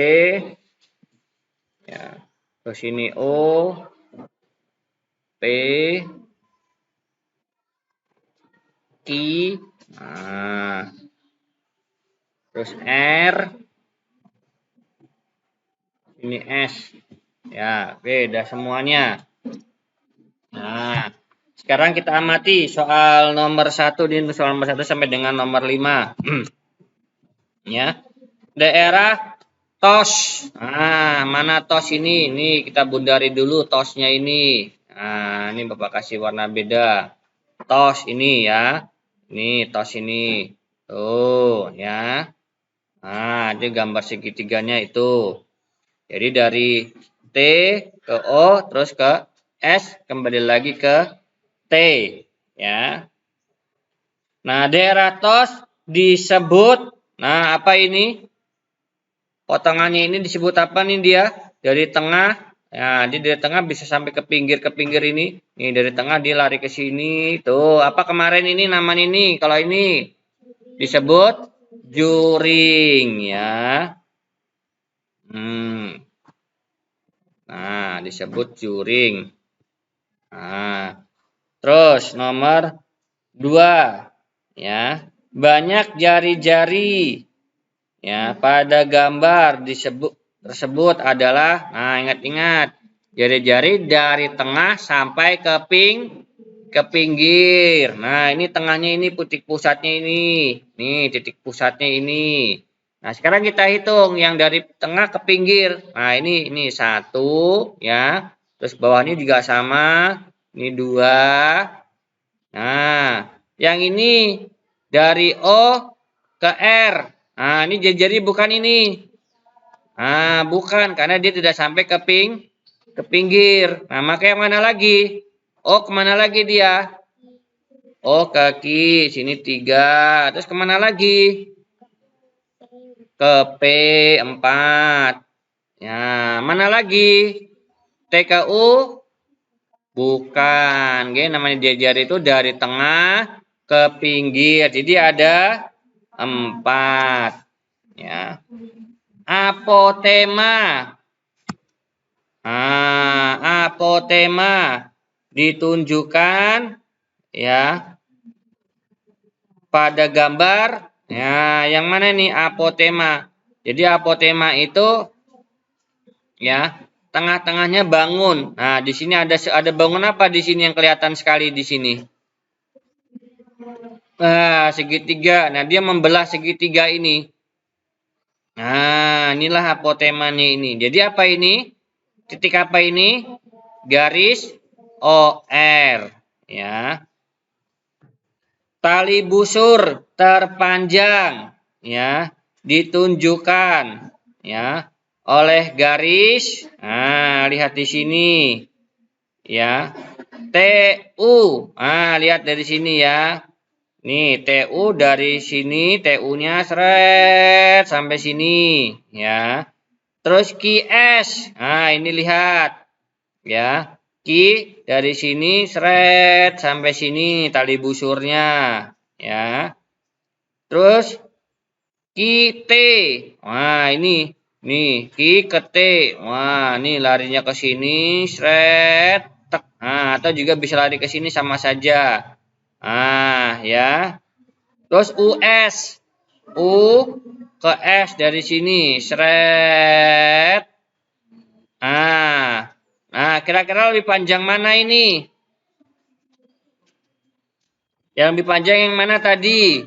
Ya. Terus ini O. P. Q. Nah. Terus R. Ini S. Ya, oke, udah semuanya. Nah, sekarang kita amati soal nomor 1 di soal nomor 1 sampai dengan nomor 5. Ya. Daerah TOS. Nah, mana TOS ini? Ini kita bundari dulu TOS-nya ini. Nah, ini Bapak kasih warna beda. TOS ini ya. Ini TOS ini. Tuh, ya. Nah, ini gambar segitiganya itu. Jadi dari T ke O terus ke S kembali lagi ke T, ya. Nah, daerah TOS disebut, nah apa ini? Potongannya ini disebut apa nih dia? Dari tengah, ya, dari tengah bisa sampai ke pinggir ini. Nih dari tengah dia lari ke sini. Tuh, apa kemarin ini namanya ini? Kalau ini disebut juring, ya. Nah, disebut juring. Nah, terus nomor 2, ya. Banyak jari-jari, ya, pada gambar tersebut adalah, nah ingat-ingat, jari-jari dari tengah sampai ke pinggir. Nah, ini tengahnya ini titik pusatnya ini. Nih, titik pusatnya ini. Nah, sekarang kita hitung yang dari tengah ke pinggir. Nah, ini 1 ya. Terus bawahnya juga sama. Ini 2. Nah, yang ini dari O ke R. Nah, ini jari bukan ini. Nah, bukan karena dia tidak sampai ke pinggir. Nah, maka yang mana lagi? O kemana lagi dia? O kaki, sini 3. Terus kemana lagi? Ke P 4. Ya, mana lagi? TKU? Bukan. Namanya jari itu dari tengah ke pinggir. Jadi ada 4. Ya. Apotema. Apotema ditunjukkan ya pada gambar. Ya, yang mana nih apotema? Jadi apotema itu ya tengah-tengahnya bangun. Nah, di sini ada bangun apa di sini yang kelihatan sekali di sini? Nah, segitiga. Nah, dia membelah segitiga ini. Nah, inilah apotemanya ini. Jadi apa ini? Titik apa ini? Garis OR, ya. Tali busur terpanjang, ya, ditunjukkan, ya, oleh garis. Nah, lihat di sini, ya. TU. Nah, lihat dari sini ya. Nih, TU dari sini, TU-nya seret sampai sini, ya. Terus QS. Nah, ini lihat, ya. Ki dari sini seret sampai sini tali busurnya, ya. Terus Ki T. Wah, ini nih Ki ke T. Wah, ini larinya ke sini seret. Tek. Nah, atau juga bisa lari ke sini sama saja. Ah, ya. Terus US. U ke S dari sini seret. Nah, kira-kira lebih panjang mana ini? Yang lebih panjang yang mana tadi?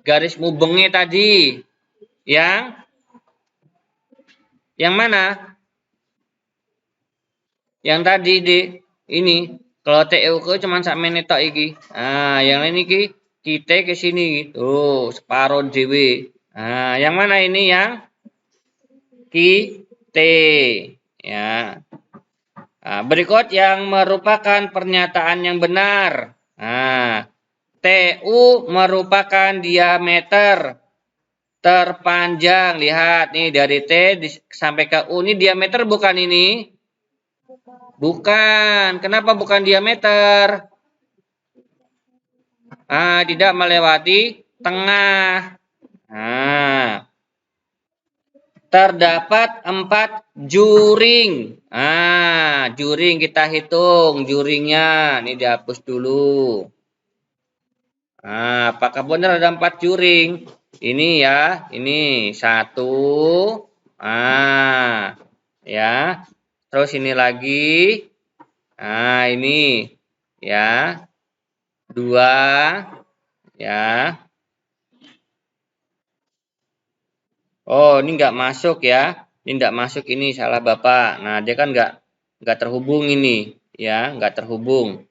Garis mubengnya tadi. Yang mana? Yang tadi di ini. Kalau TUK cuma sak menit tok iki. Nah, yang lain iki kita ke sini. Tuh, separuh dhewe. Nah, yang mana ini yang kita? Ya. Nah, berikut yang merupakan pernyataan yang benar. Nah, TU merupakan diameter terpanjang. Lihat nih dari T sampai ke U ini diameter bukan ini? Bukan. Kenapa bukan diameter? Tidak melewati tengah. Nah, terdapat 4 juring. Juring kita hitung juringnya. Ini dihapus dulu. Apakah benar ada 4 juring? Ini ya, ini 1. Ya. Terus ini lagi. Ini ya. 2 ya. Oh, ini enggak masuk ya. Ini enggak masuk, ini salah Bapak. Nah, dia kan enggak terhubung ini, ya, enggak terhubung.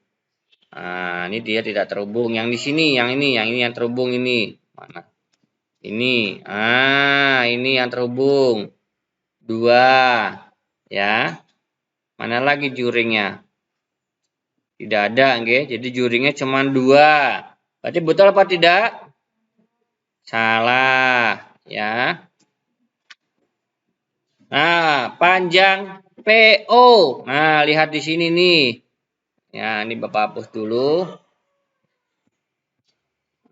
Ini dia tidak terhubung. Yang di sini, yang ini yang terhubung ini. Mana? Ini. Ini yang terhubung. 2. Ya. Mana lagi juringnya? Tidak ada, nggih. Jadi juringnya cuma 2. Berarti betul apa tidak? Salah, ya. Nah, panjang PO. Nah, lihat di sini nih. Ya, ini Bapak hapus dulu.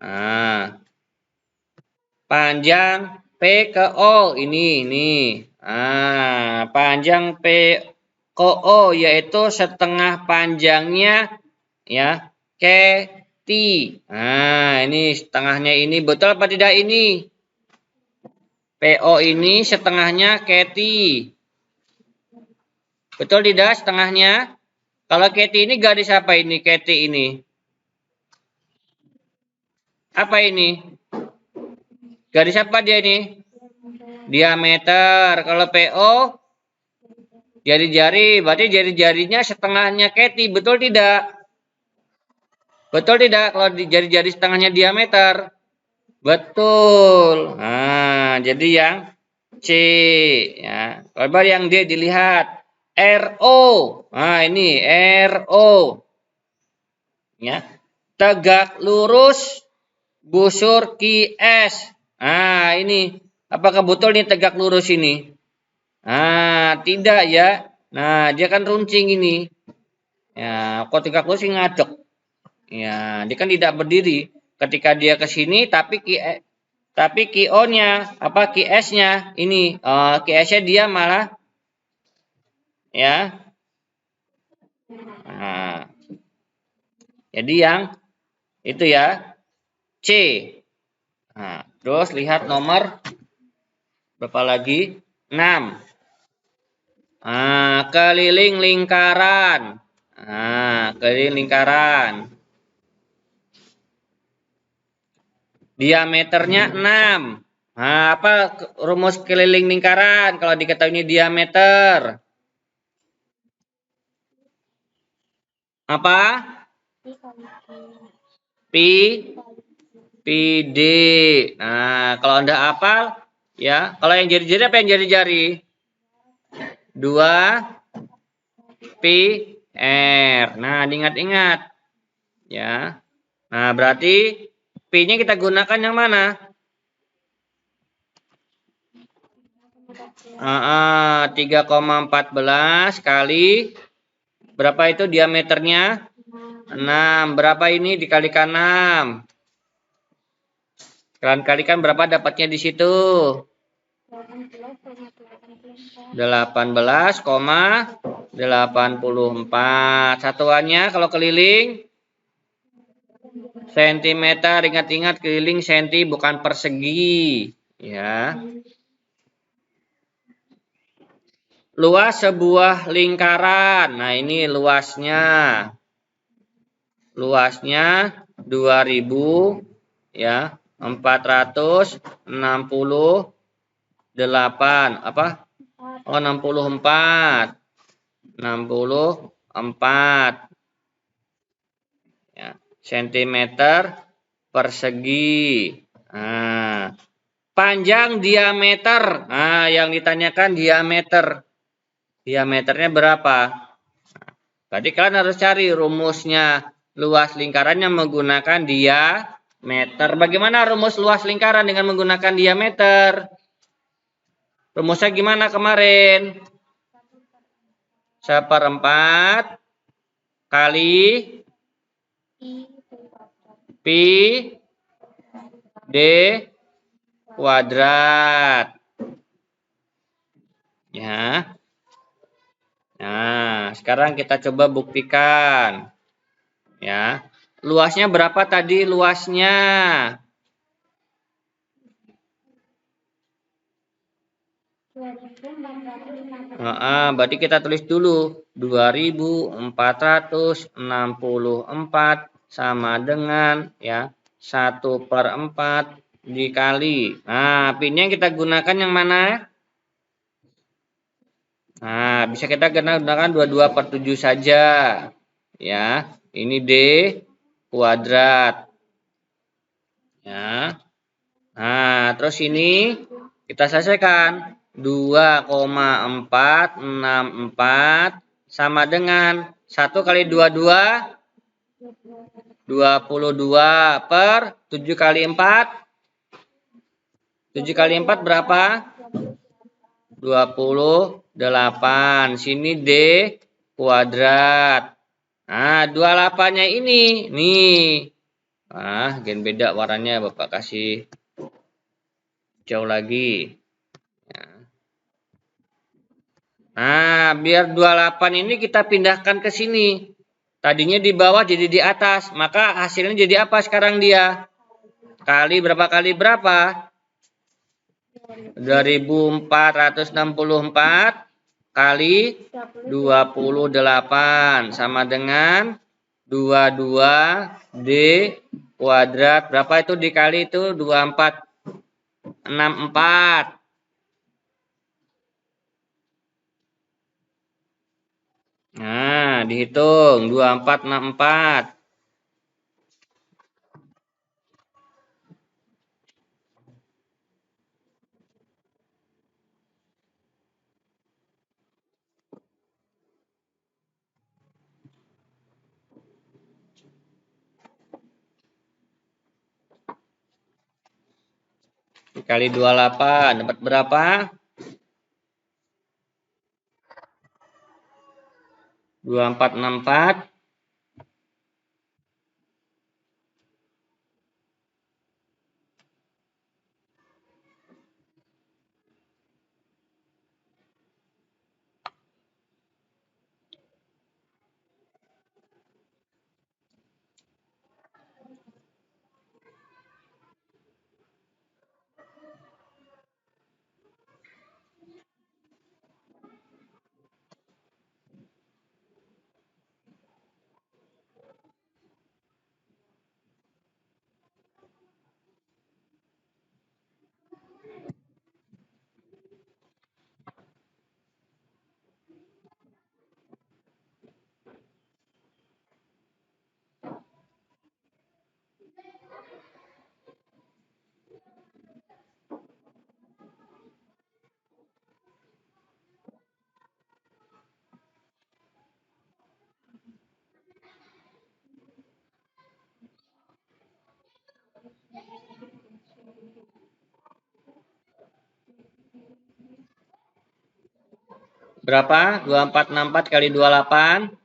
Nah, panjang P ke O ini. Panjang P ke O yaitu setengah panjangnya ya KT. Ini setengahnya ini betul apa tidak ini? PO ini setengahnya KT. Betul tidak setengahnya? Kalau KT ini garis apa ini? KT ini. Apa ini? Garis apa dia ini? Diameter. Kalau PO jari-jari, berarti jari-jarinya setengahnya KT, betul tidak? Betul tidak kalau jari-jari setengahnya diameter? Betul. Jadi yang C ya. Coba yang D dilihat. RO. Ini RO. Ya. Tegak lurus busur QS. Ini apakah betul nih tegak lurus ini? Tidak ya. Nah, dia kan runcing ini. Ya, kok tegak lurus ngadek. Ya, dia kan tidak berdiri. Ketika dia ke sini tapi QO-nya apa QS-nya ini QS-nya dia malah ya. Jadi yang itu ya C. Terus lihat nomor berapa lagi? 6. Keliling lingkaran. Keliling lingkaran. Diameternya 6. Apa rumus keliling lingkaran kalau diketahui diameter? Apa? PD. Kalau Anda hafal ya, kalau yang jari-jari apa yang jari-jari? 2 PR. Nah, diingat-ingat. Ya. Nah, berarti P-nya kita gunakan yang mana? 3,14 kali berapa itu diameternya? 6. Berapa ini dikalikan 6? Kalian kalikan berapa dapatnya di situ? 18,84. Satuannya kalau keliling sentimeter. Ingat-ingat keliling senti bukan persegi, ya. Luas sebuah lingkaran. Nah, ini luasnya. Luasnya 2000 ya 468 apa? Oh 64 ya, sentimeter persegi. Nah, panjang diameter. Nah, yang ditanyakan diameter. Diameternya berapa? Berarti kalian harus cari rumusnya luas lingkaran yang menggunakan diameter. Bagaimana rumus luas lingkaran dengan menggunakan diameter? Rumusnya gimana kemarin? 1/4 kali pi d kuadrat. Ya. Nah, sekarang kita coba buktikan. Ya. Luasnya berapa tadi luasnya? Berarti kita tulis dulu 2464 sama dengan ya 1/4 dikali. Nah, pinnya yang kita gunakan yang mana? Nah, bisa kita gunakan 22/7 saja. Ya, ini D kuadrat. Ya. Nah, terus ini kita selesaikan. 2,464 sama dengan 1 kali 22 22 per 7 kali 4 7 kali 4 berapa? 28. Sini D kuadrat. Nah, 28-nya ini nih. Gen beda warnanya Bapak kasih jauh lagi. Nah, biar 28 ini kita pindahkan ke sini. Tadinya di bawah jadi di atas. Maka hasilnya jadi apa sekarang dia? Kali berapa kali berapa? 2464 kali 28 sama dengan 22D kuadrat. Berapa itu dikali itu? 2464. Nah, dihitung 2464. Dikali 28 dapat berapa? 2464 berapa? 2464 kali 28.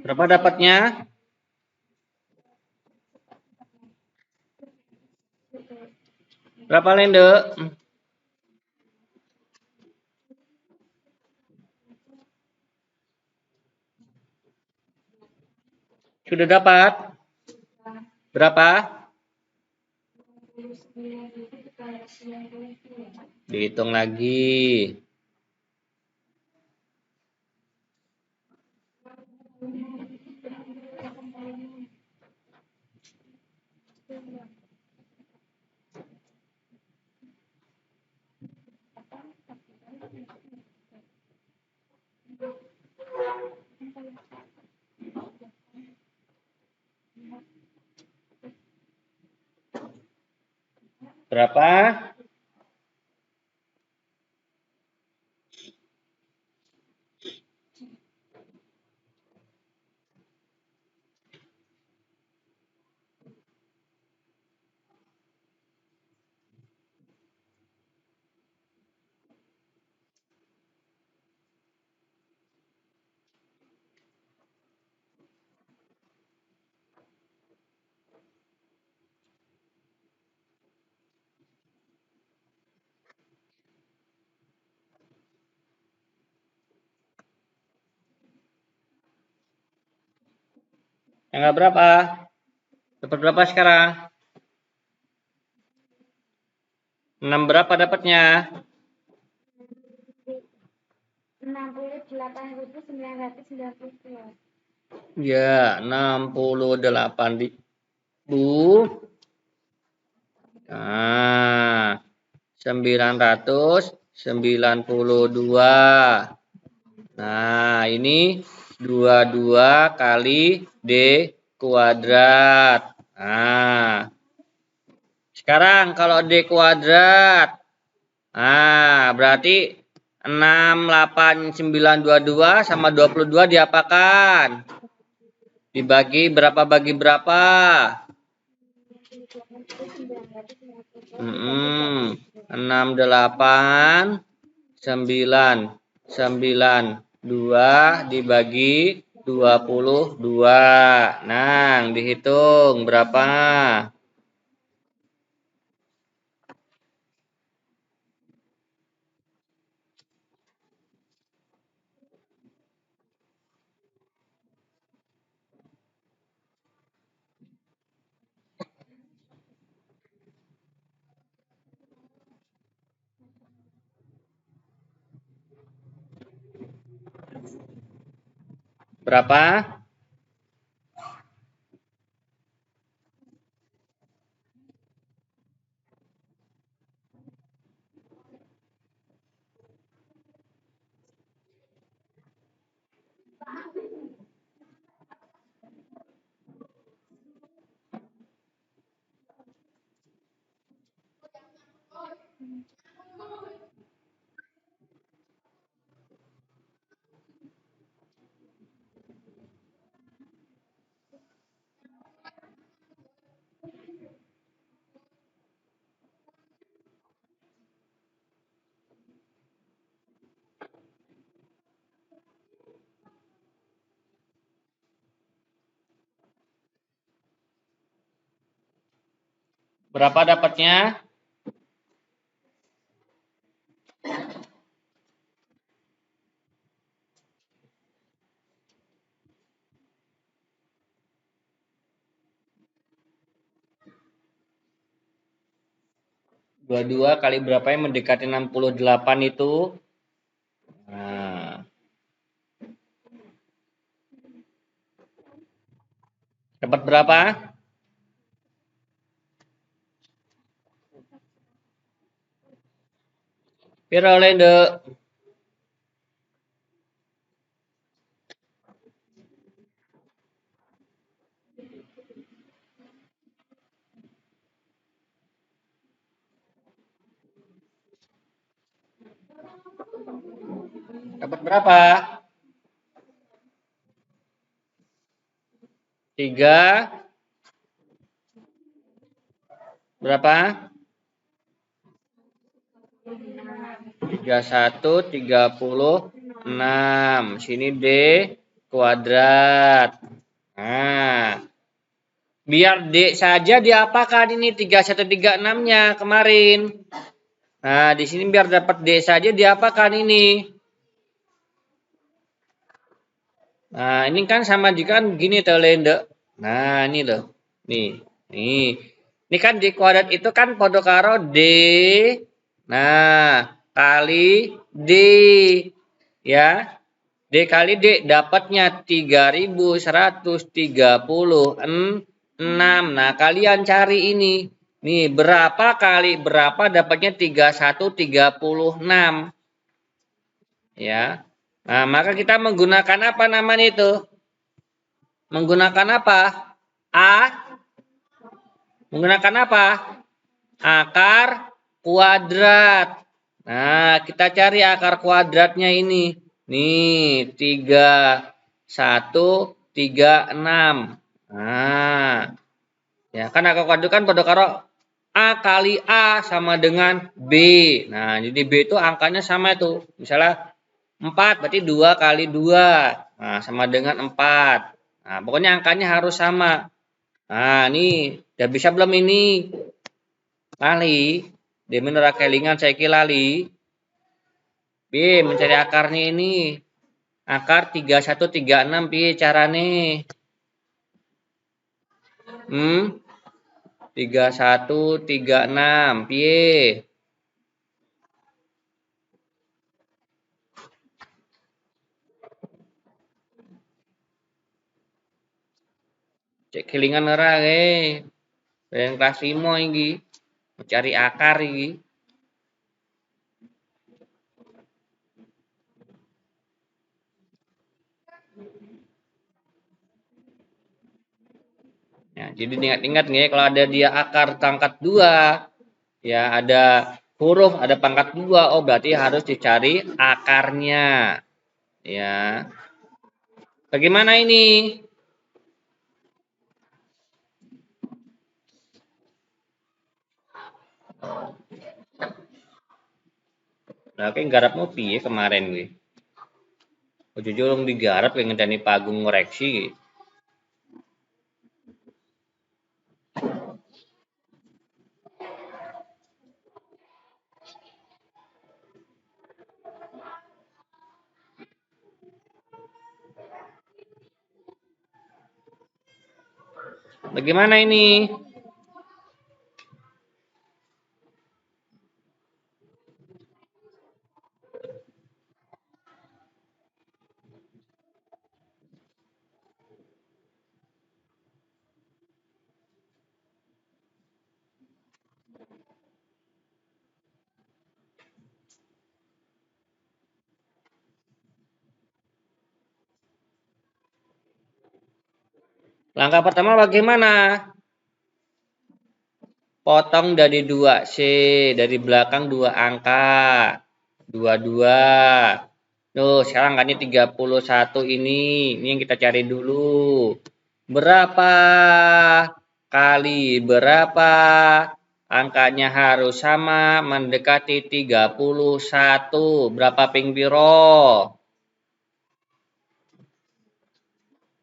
Berapa dapatnya? Berapa Lende? Sudah dapat? Berapa? Dihitung lagi. Berapa? Tanggal berapa? Dapat berapa sekarang? 6 berapa dapatnya? 68.992. Ya, 68.000. Nah, 992. Nah, ini 22 kali D kuadrat. Nah, sekarang kalau D kuadrat, nah berarti 68922 sama 22 diapakan? Dibagi berapa bagi berapa? 6892 dibagi 22. Nah, dihitung berapa? Berapa? Berapa dapatnya? Dua kali berapa yang mendekati 68 itu? Nah, dapat berapa? Pira oleh ndek? Dapat berapa? 3 berapa? 3136. Sini D kuadrat. Nah, biar D saja diapakan ini 3136-nya kemarin. Nah, di sini biar dapat D saja diapakan ini. Nah, ini kan sama jika gini Telende. Nah, ini loh. Nih. Ini kan di kuadrat itu kan podo karo D. Nah, kali D. Ya. D kali D dapatnya 3136. Nah, kalian cari ini. Nih, berapa kali berapa dapatnya 3136. Ya. Nah, maka kita menggunakan apa namanya itu? Menggunakan apa? A. Menggunakan apa? Akar kuadrat. Nah, kita cari akar kuadratnya ini. Nih, 3136. Nah, ya kan akar kuadrat kan pada karo A kali A sama dengan B. Nah, jadi B itu angkanya sama itu. Misalnya 4 berarti 2 kali 2. Nah, sama dengan 4. Nah, pokoknya angkanya harus sama. Nah, ini udah bisa belum ini? Lali. Di menurut kelingan saya lali. B mencari akarnya ini. Akar 3136 piye carane? 3136 piye? Cek kelingan ora yang kelas 5 iki. Mencari akar iki. Ya, jadi ingat-ingat nih kalau ada dia akar pangkat 2, ya ada huruf, ada pangkat 2, oh berarti harus dicari akarnya. Ya. Bagaimana ini? Nah, kayak garapmu piye kemarin gue. Jujur digarap kayak ngedani pagung ngoreksi. Bagaimana ini? Langkah pertama bagaimana? Potong dari 2C, dari belakang 2 angka. 22. Tuh, sekarang angkanya 31 ini yang kita cari dulu. Berapa kali berapa? Angkanya harus sama, mendekati 31. Berapa ping piro?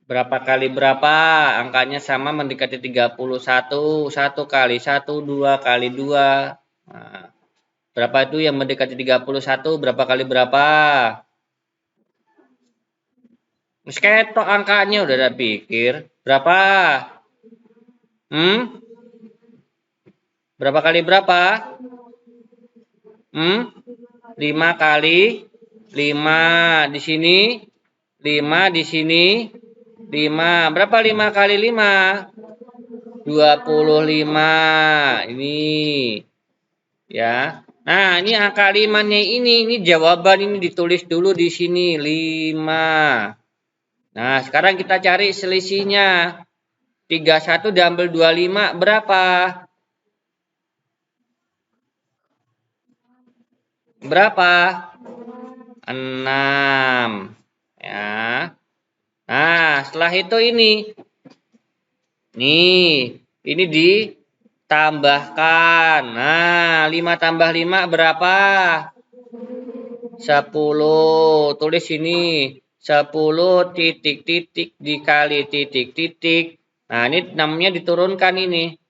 Berapa kali berapa? Angkanya sama mendekati 31. 1 kali 1, 2 kali 2. Nah, berapa itu yang mendekati 31? Berapa kali berapa? Mas ketok angkanya udah ada pikir. Berapa? Hmm? Berapa kali berapa? 5 kali 5 di sini. 5 di sini. 5. Berapa 5 kali 5? 25. Ini. Ya. Nah, ini angka 5-nya ini jawaban ini ditulis dulu di sini 5. Nah, sekarang kita cari selisihnya. 31 diambil 25 berapa? Berapa? 6. Ya. Nah, setelah itu ini. Nih, ini ditambahkan. Nah, 5 tambah 5 berapa? 10. Tulis ini. 10 titik-titik dikali titik-titik. Nah, ini namanya diturunkan ini.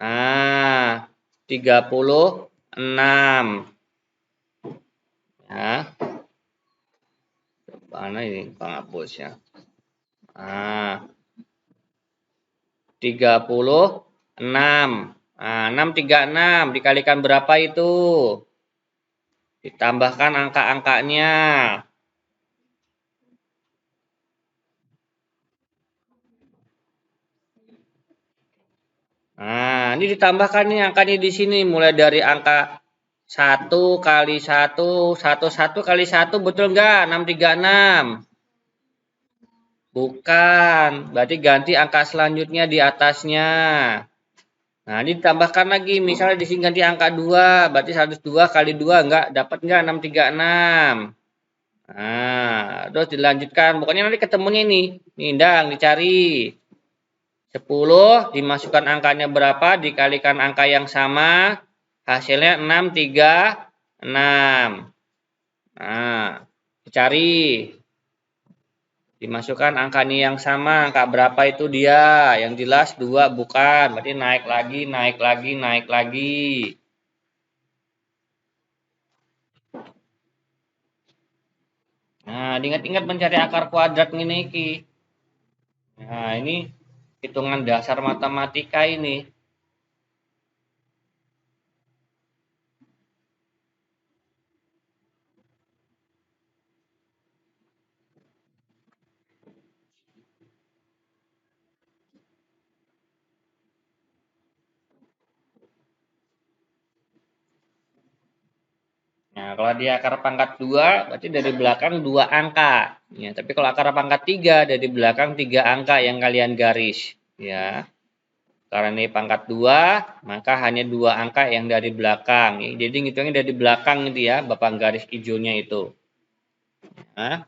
Nah, 36. Ya. Mana ini penghapusnya? Nah, 36. Nah, 636 dikalikan berapa itu? Ditambahkan angka-angkanya. Nah, ini ditambahkan nih angkanya di sini. Mulai dari angka 1 kali 1, 1 kali 1, betul nggak? 636. Bukan, berarti ganti angka selanjutnya di atasnya. Nah, ini ditambahkan lagi, misalnya di sini ganti angka 2, berarti 102 kali 2 enggak dapat enggak 636. Nah, terus dilanjutkan, pokoknya nanti ketemunya ini. Nih, ndang dicari. 10 dimasukkan angkanya berapa, dikalikan angka yang sama, hasilnya 636. Nah, dicari. Dimasukkan angkanya yang sama, angka berapa itu dia? Yang jelas 2 bukan, berarti naik lagi, naik lagi, naik lagi. Nah, ingat-ingat mencari akar kuadrat ini. Nah, ini hitungan dasar matematika ini. Nah, kalau di akar pangkat 2, berarti dari belakang 2 angka. Ya, tapi kalau akar pangkat 3, dari belakang 3 angka yang kalian garis. Ya, karena ini pangkat 2, maka hanya 2 angka yang dari belakang. Ya, jadi ngitungnya dari belakang itu ya, Bapak garis hijaunya itu. Nah,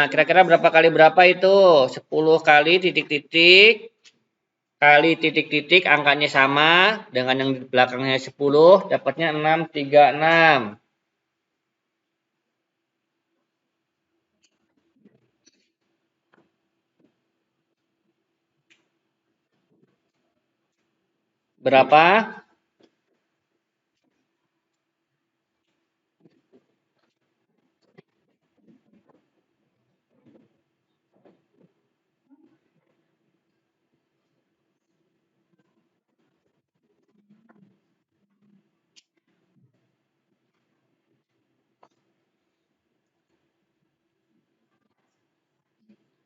kira-kira berapa kali berapa itu? 10 kali titik-titik kali titik-titik, angkanya sama dengan yang di belakangnya 10, dapatnya 636. Berapa?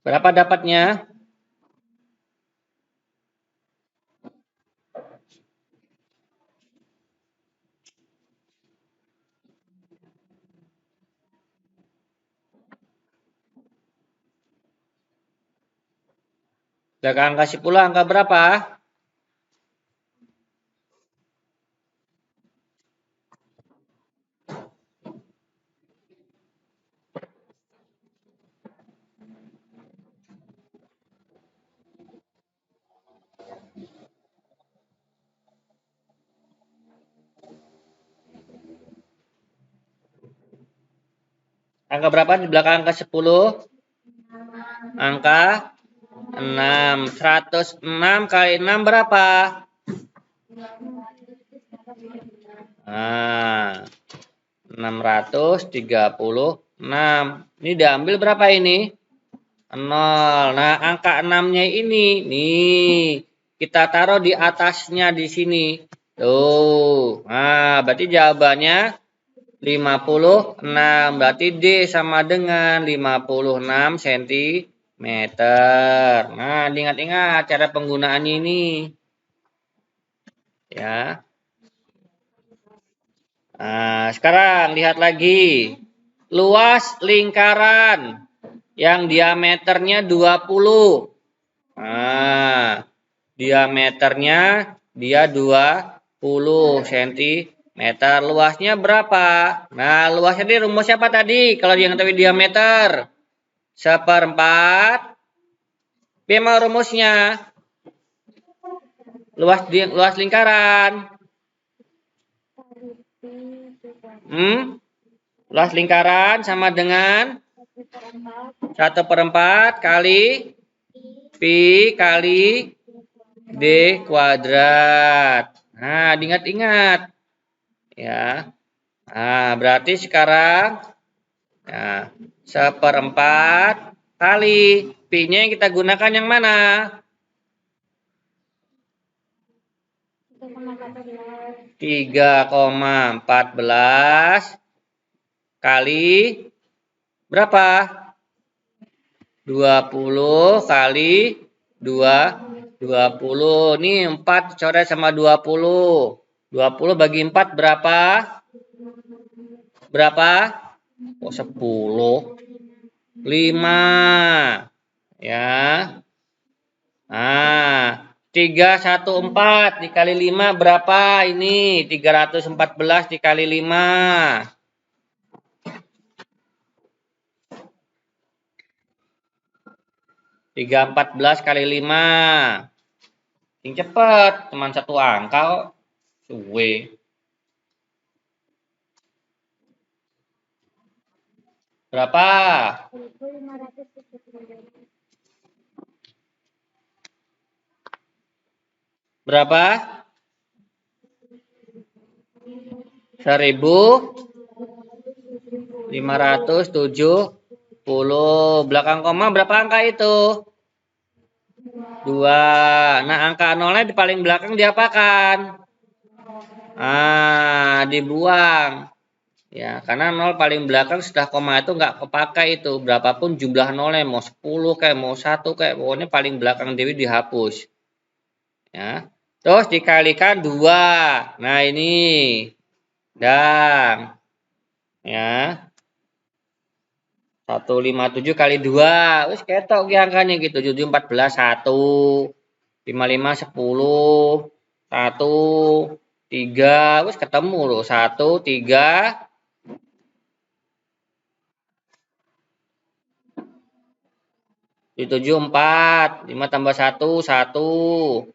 Berapa dapatnya? Belakang angka 10 angka berapa? Angka berapa di belakang angka 10? Angka 6. 106 kali 6 berapa? Nah, 636. Ini diambil berapa ini? 0. Nah, angka 6-nya ini nih kita taruh di atasnya di sini. Tuh. Nah, berarti jawabannya 56. Berarti D sama dengan 56 cm. Nah, ingat-ingat cara penggunaannya ini. Ya. Nah, sekarang lihat lagi. Luas lingkaran yang diameternya 20. Nah, diameternya dia 20 cm. Luasnya berapa? Nah, luasnya ini rumus siapa tadi? Kalau yang tahu diameter 1/4. Bagaimana rumusnya? Luas lingkaran. Luas lingkaran sama dengan 1/4 kali Pi kali D kuadrat. Nah, diingat-ingat. Ya. Nah, berarti sekarang nah, 1/4 kali Pi-nya yang kita gunakan yang mana? 3,14 kali berapa? 20 kali 20. Nih 4 coret sama 20. 20 bagi 4 berapa? Berapa? Oh 10. 5. Ya. Nah, 314 dikali 5 berapa ini? 314 dikali 5. 314 kali 5. Yang cepet, cuman satu angka kok. Suwe. Berapa? Berapa? 1.570. Belakang koma berapa angka itu? 2. Nah, angka nolnya di paling belakang diapakan? Dibuang. Ya, karena 0 paling belakang setelah koma itu nggak kepakai itu. Berapapun jumlah nolnya, mau 10 kayak mau 1 kayak, pokoknya paling belakang dewi dihapus. Ya. Terus dikalikan 2. Nah, ini. Dan ya. 157 kali 2. Wis ketok ki angkanya gitu. 7 14 1. 55 10. 1 3. Wis ketemu loh. 1 3 7 4. 5 tambah 1 1.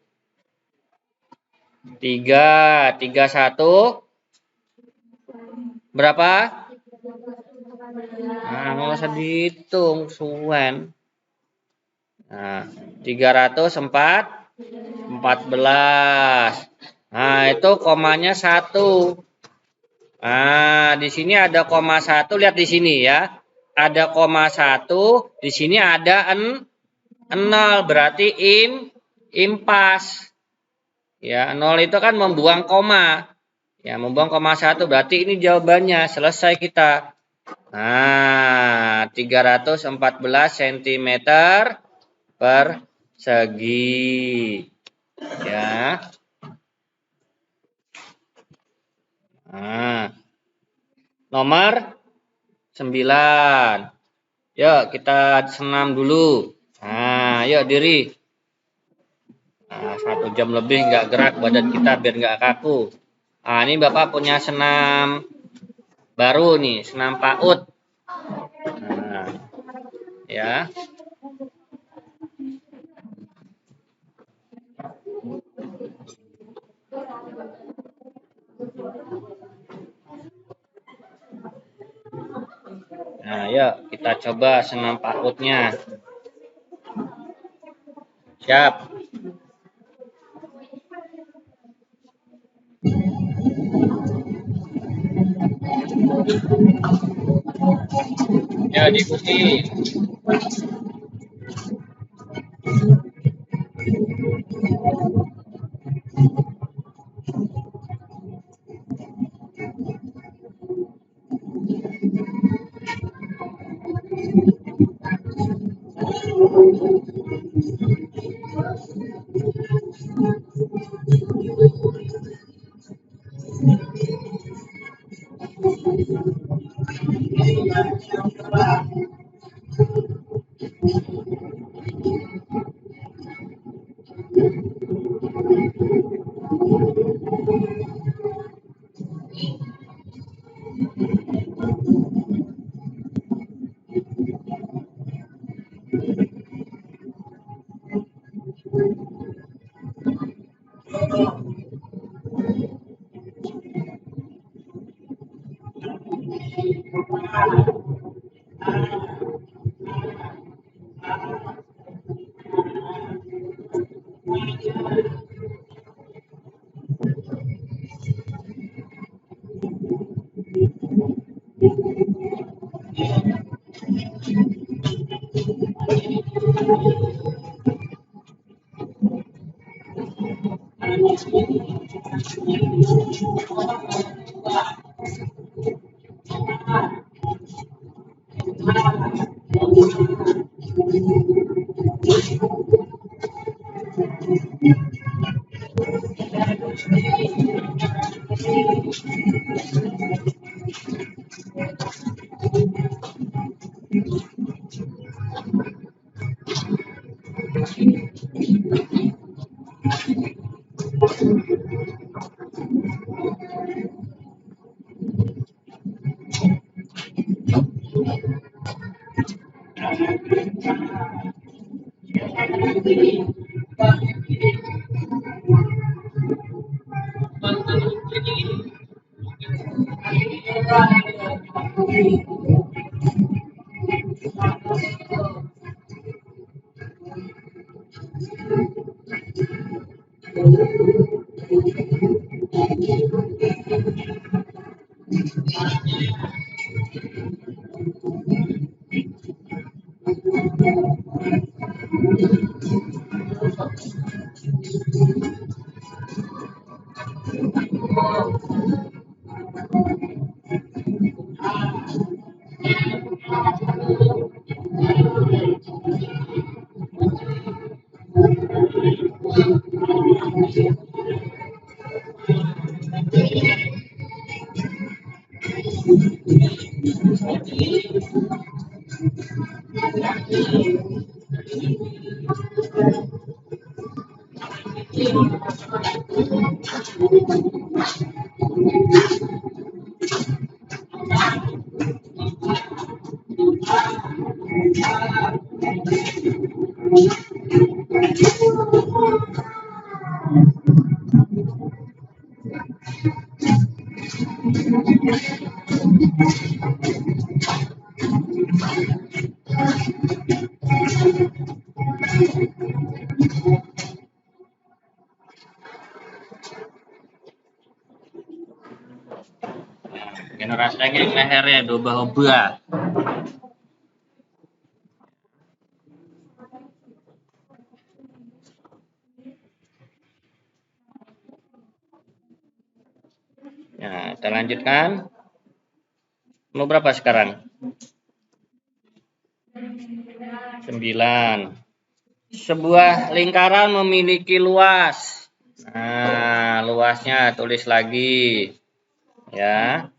3 3 1. Berapa? Nah, nggak usah dihitung, suwen. Nah, 314. Nah, itu komanya 1. Nah, di sini ada koma 1, lihat di sini ya. Ada koma 1, di sini ada 0, berarti impas. Ya, 0 itu kan membuang koma. Ya, membuang koma 1, berarti ini jawabannya. Selesai kita. Nah, 314 cm persegi. Ya. Nah, nomor 9. Yuk, kita senam dulu. Nah, yuk diri. Nah, 1 jam lebih nggak gerak badan kita biar nggak kaku. Nah, ini Bapak punya senam baru nih, senam PAUD. Nah, ya. Nah, yuk kita coba senam PAUD-nya. Siap. Ya, diikuti. Rasanya lehernya berubah-ubah. Nah, kita lanjutkan. Mau berapa sekarang? 9. Sebuah lingkaran memiliki luas. Nah, luasnya tulis lagi. Ya.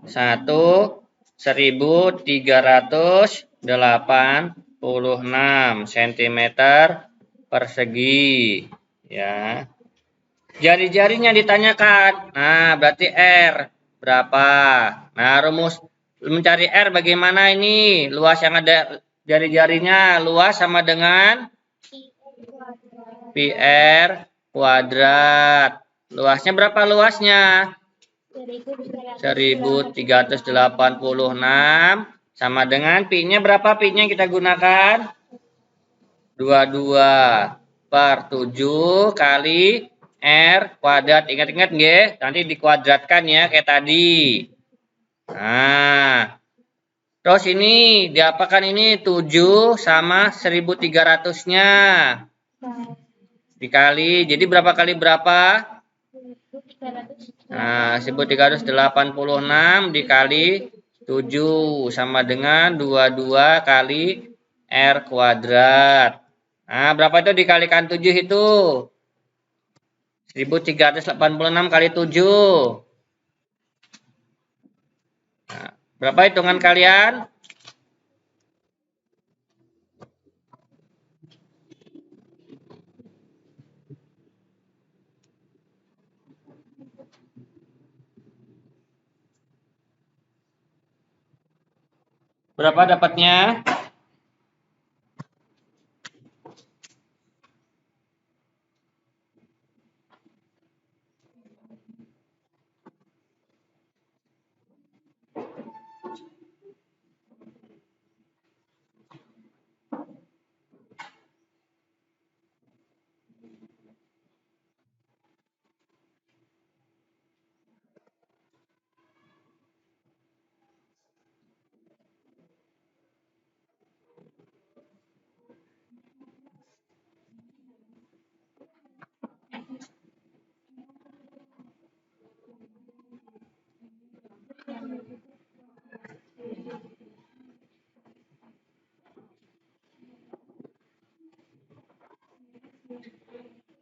1386 cm persegi. Ya. Jari-jarinya ditanyakan. Nah, berarti R berapa? Nah, rumus mencari R bagaimana ini? Luas yang ada jari-jarinya luas sama dengan PR kuadrat. Luasnya berapa luasnya? 1386 sama dengan pi-nya berapa pi-nya kita gunakan? 22 per 7 kali R kuadrat. Ingat-ingat nggih, nanti dikuadratkan ya kayak tadi. Nah, terus ini diapakan ini 7 sama 1300-nya. Dikali, jadi berapa kali berapa? 1300. Nah, 1386 dikali 7 sama dengan 22 kali R kuadrat. Nah, berapa itu dikalikan 7 itu? 1386 kali 7. Nah, berapa hitungan kalian? Berapa dapatnya?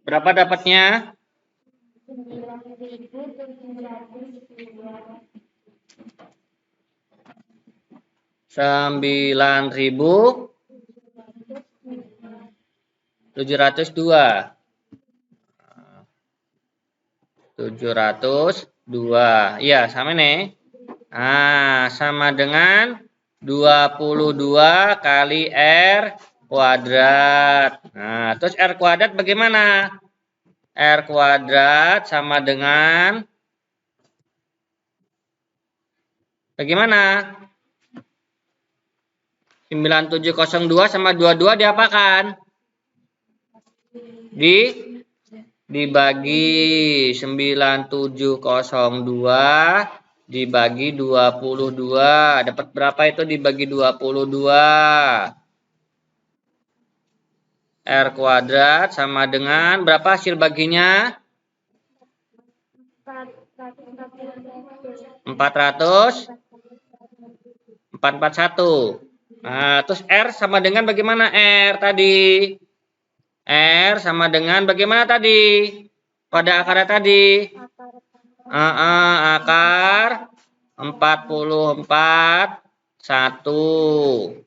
Berapa dapatnya? 9.702. 702. Iya, sama nih. Nah, sama dengan 22 kali R kuadrat. Nah, terus R kuadrat bagaimana? R kuadrat sama dengan bagaimana? 9702 sama 22 diapakan? Dibagi 9702 dibagi 22. Dapat berapa itu dibagi 22? R kuadrat sama dengan berapa hasil baginya? 441. Nah, terus R sama dengan bagaimana R tadi? R sama dengan bagaimana tadi? Pada akarnya tadi? Akar 44 1.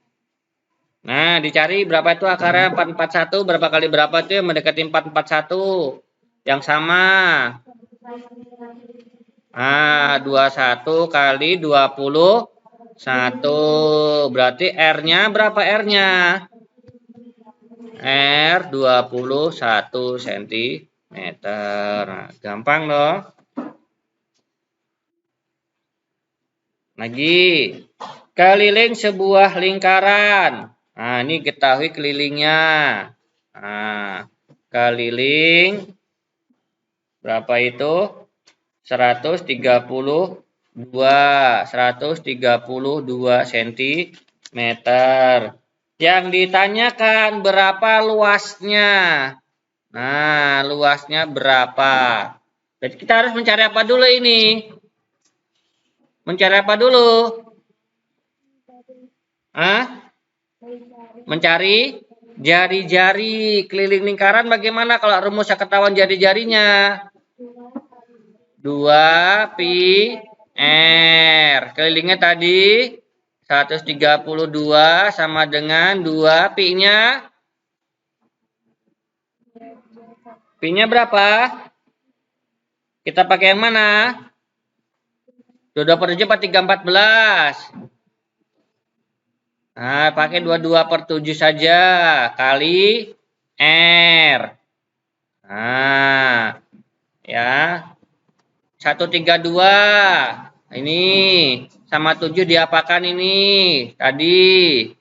Nah, dicari berapa itu akarnya 441, berapa kali berapa itu yang mendekati 441? Yang sama. 21 kali 21. Berarti R-nya berapa R-nya? R 21 cm. Nah, gampang dong. Lagi. Keliling sebuah lingkaran. Nah, ini ketahui kelilingnya. Nah, keliling berapa itu? 132 cm. Yang ditanyakan berapa luasnya? Nah, luasnya berapa? Jadi kita harus mencari apa dulu ini? Mencari apa dulu? Mencari jari-jari keliling lingkaran. Bagaimana kalau rumusnya ketahuan jari-jarinya? 2 pi R. Kelilingnya tadi 132 sama dengan 2 pi-nya. Pi-nya berapa? Kita pakai yang mana? 22 per 7 apa 3 14? Nah, pakai 22 per 7 saja kali R. Nah, ya. 132. Ini sama 7 diapakan ini? Tadi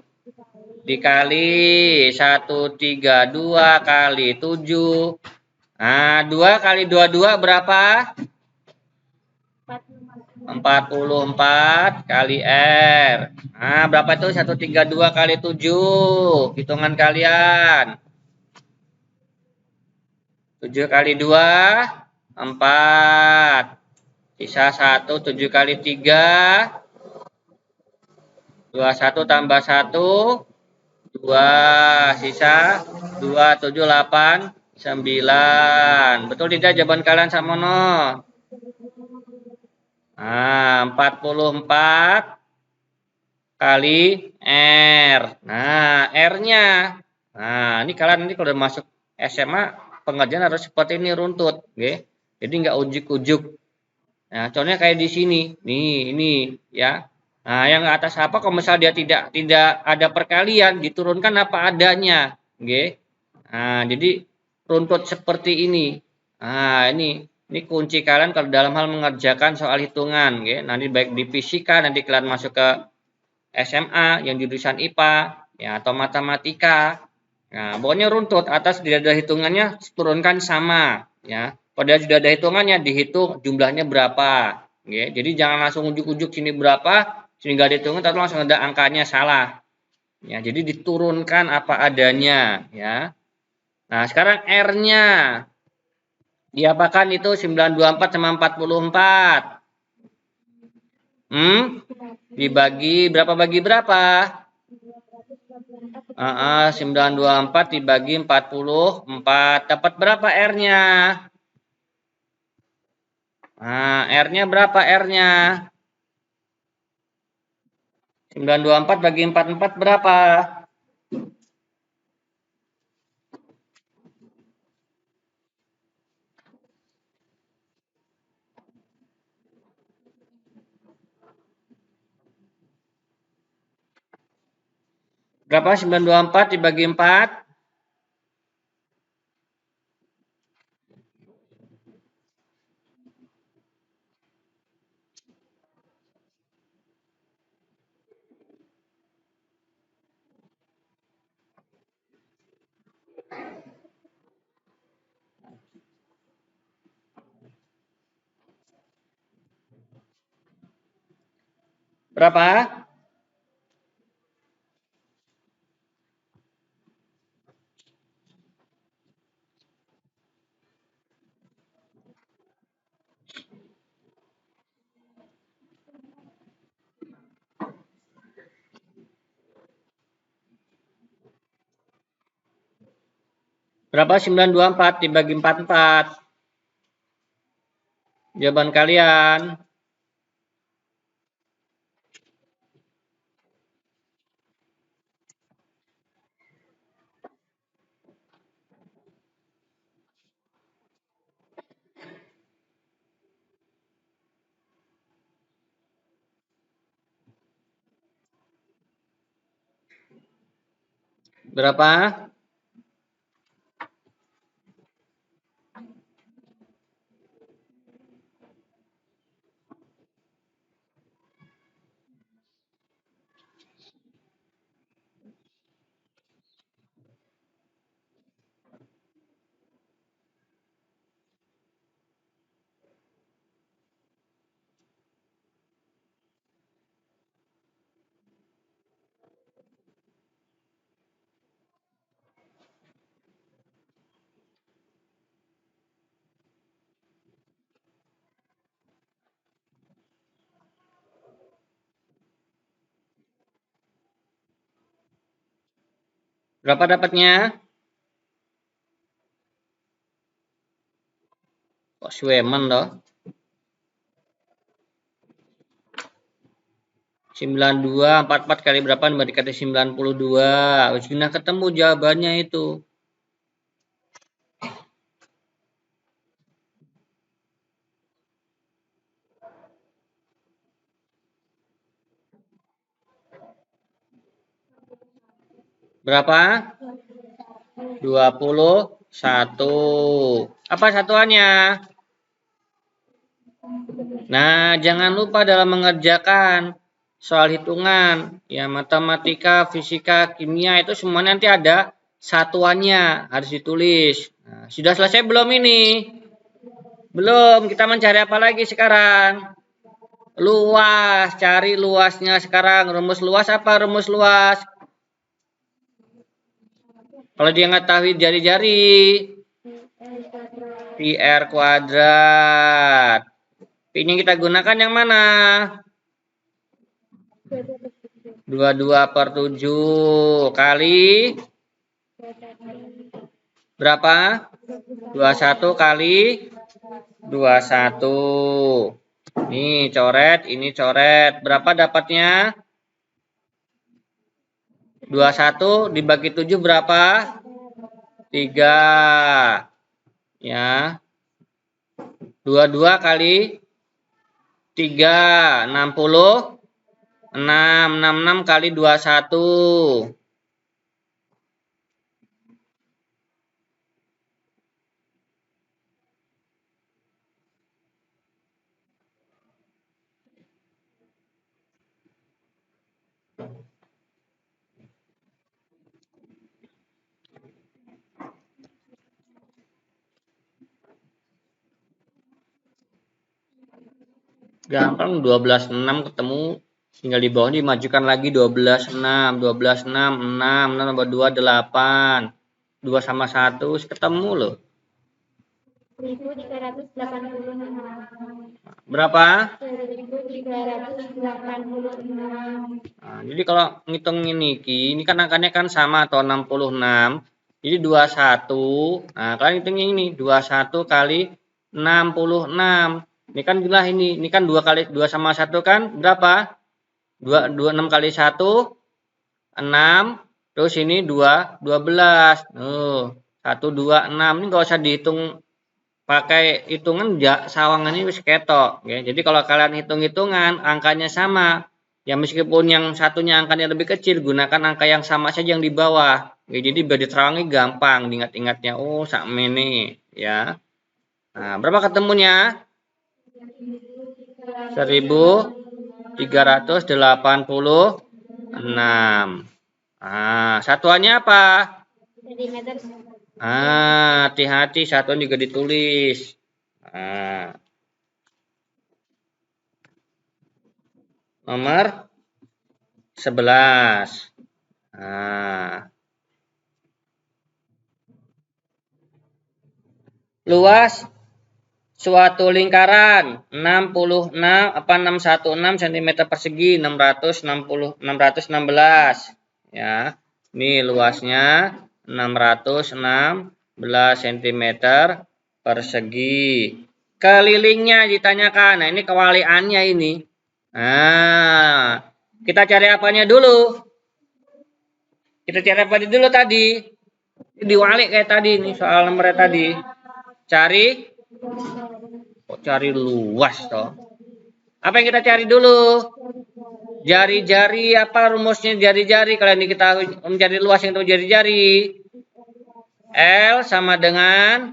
dikali 132 kali 7. Nah, 2 kali 22 berapa? 44 kali R. Nah, berapa itu 132 kali 7? Hitungan kalian. 7 kali 2, 4. Sisa 1, 7 kali 3. 21 tambah 1, 2. Sisa 2, 7, 8, 9. Betul tidak jawaban kalian Samono? Nah, 44 kali R. Nah, R-nya. Nah, ini kalian nanti kalau udah masuk SMA, pengerjaan harus seperti ini runtut. Okay? Jadi nggak ujuk-ujuk. Nah, contohnya kayak di sini. Nih, ini ya. Nah, yang atas apa kalau misalnya dia tidak ada perkalian, diturunkan apa adanya. Okay? Nah, jadi runtut seperti ini. Nah, ini kunci kalian kalau dalam hal mengerjakan soal hitungan, ya. Nanti baik di fisika, nanti kalian masuk ke SMA yang jurusan IPA, ya, atau matematika. Nah, pokoknya runtut atas tidak ada hitungannya turunkan sama, ya. Pada sudah ada hitungannya dihitung jumlahnya berapa, ya. Jadi jangan langsung ujuk-ujuk sini berapa, sini nggak ada hitungan, tapi langsung ada angkanya salah. Ya, jadi diturunkan apa adanya, ya. Nah, sekarang R-nya. Diapakan itu 924 sama 44? Dibagi berapa bagi berapa? 924 dibagi 44. Dapat berapa R-nya? Nah, R-nya berapa R-nya? 924 bagi 44 berapa? Berapa 924 dibagi 4? Berapa? Berapa 924 dibagi 44? Jawaban kalian. Berapa? Berapa dapatnya? Kok Swemen toh? 92 44 kali berapa dikali 92. Wis sudah ketemu jawabannya itu. Berapa? 21. Apa satuannya? Nah, jangan lupa dalam mengerjakan soal hitungan, ya matematika, fisika, kimia itu semua nanti ada satuannya, harus ditulis. Nah, sudah selesai belum ini? Belum, kita mencari apa lagi sekarang? Luas, cari luasnya sekarang. Rumus luas apa rumus luas? Kalau dia nggak tahu jari-jari, pi r kuadrat. Ini kita gunakan yang mana? 22/7 kali berapa? 21 kali 21. Ini coret, ini coret. Berapa dapatnya? 21 dibagi 7 berapa? 3. Ya. 22 kali 3, 60. 66 kali 21. Gampang, 12/6 ketemu. Tinggal di bawah dimajukan lagi 12/6, 12/6, 6 tambah 2, 8. 2 sama 1 ketemu loh. 1386. Berapa? 1386. Nah, jadi kalau ngitung ini kan angkanya kan sama atau 66. Jadi 21. Nah, kalian hitungnya ini 21 kali 66. Ini kan jumlah ini. Ini kan 2 kali 2 sama 1 kan berapa? 6 kali 1 6. Terus ini 12. 1 2 6. Ini enggak usah dihitung pakai hitungan sawangan ini wis ketok ya. Jadi kalau kalian hitung-hitungan angkanya sama, ya meskipun yang satunya angkanya lebih kecil, gunakan angka yang sama saja yang di bawah. Ya, jadi biar diterangi gampang diingat-ingatnya. Oh, sakmene ya. Nah, berapa ketemunya? 1386. Nah, satuannya apa? Centimeter. Hati-hati satuan juga ditulis. Nomor 11. Luas suatu lingkaran 616 cm persegi 616 ya. Ini luasnya 616 cm persegi. Kelilingnya ditanyakan. Nah, ini kewaliannya ini. Nah, kita cari apanya dulu? Kita cari apa dulu tadi? Diwalik kayak tadi nih soal nomornya tadi. Cari luas toh. Apa yang kita cari dulu? Jari-jari apa rumusnya jari-jari? Kalian diketahui mencari luas yang itu jari-jari. L sama dengan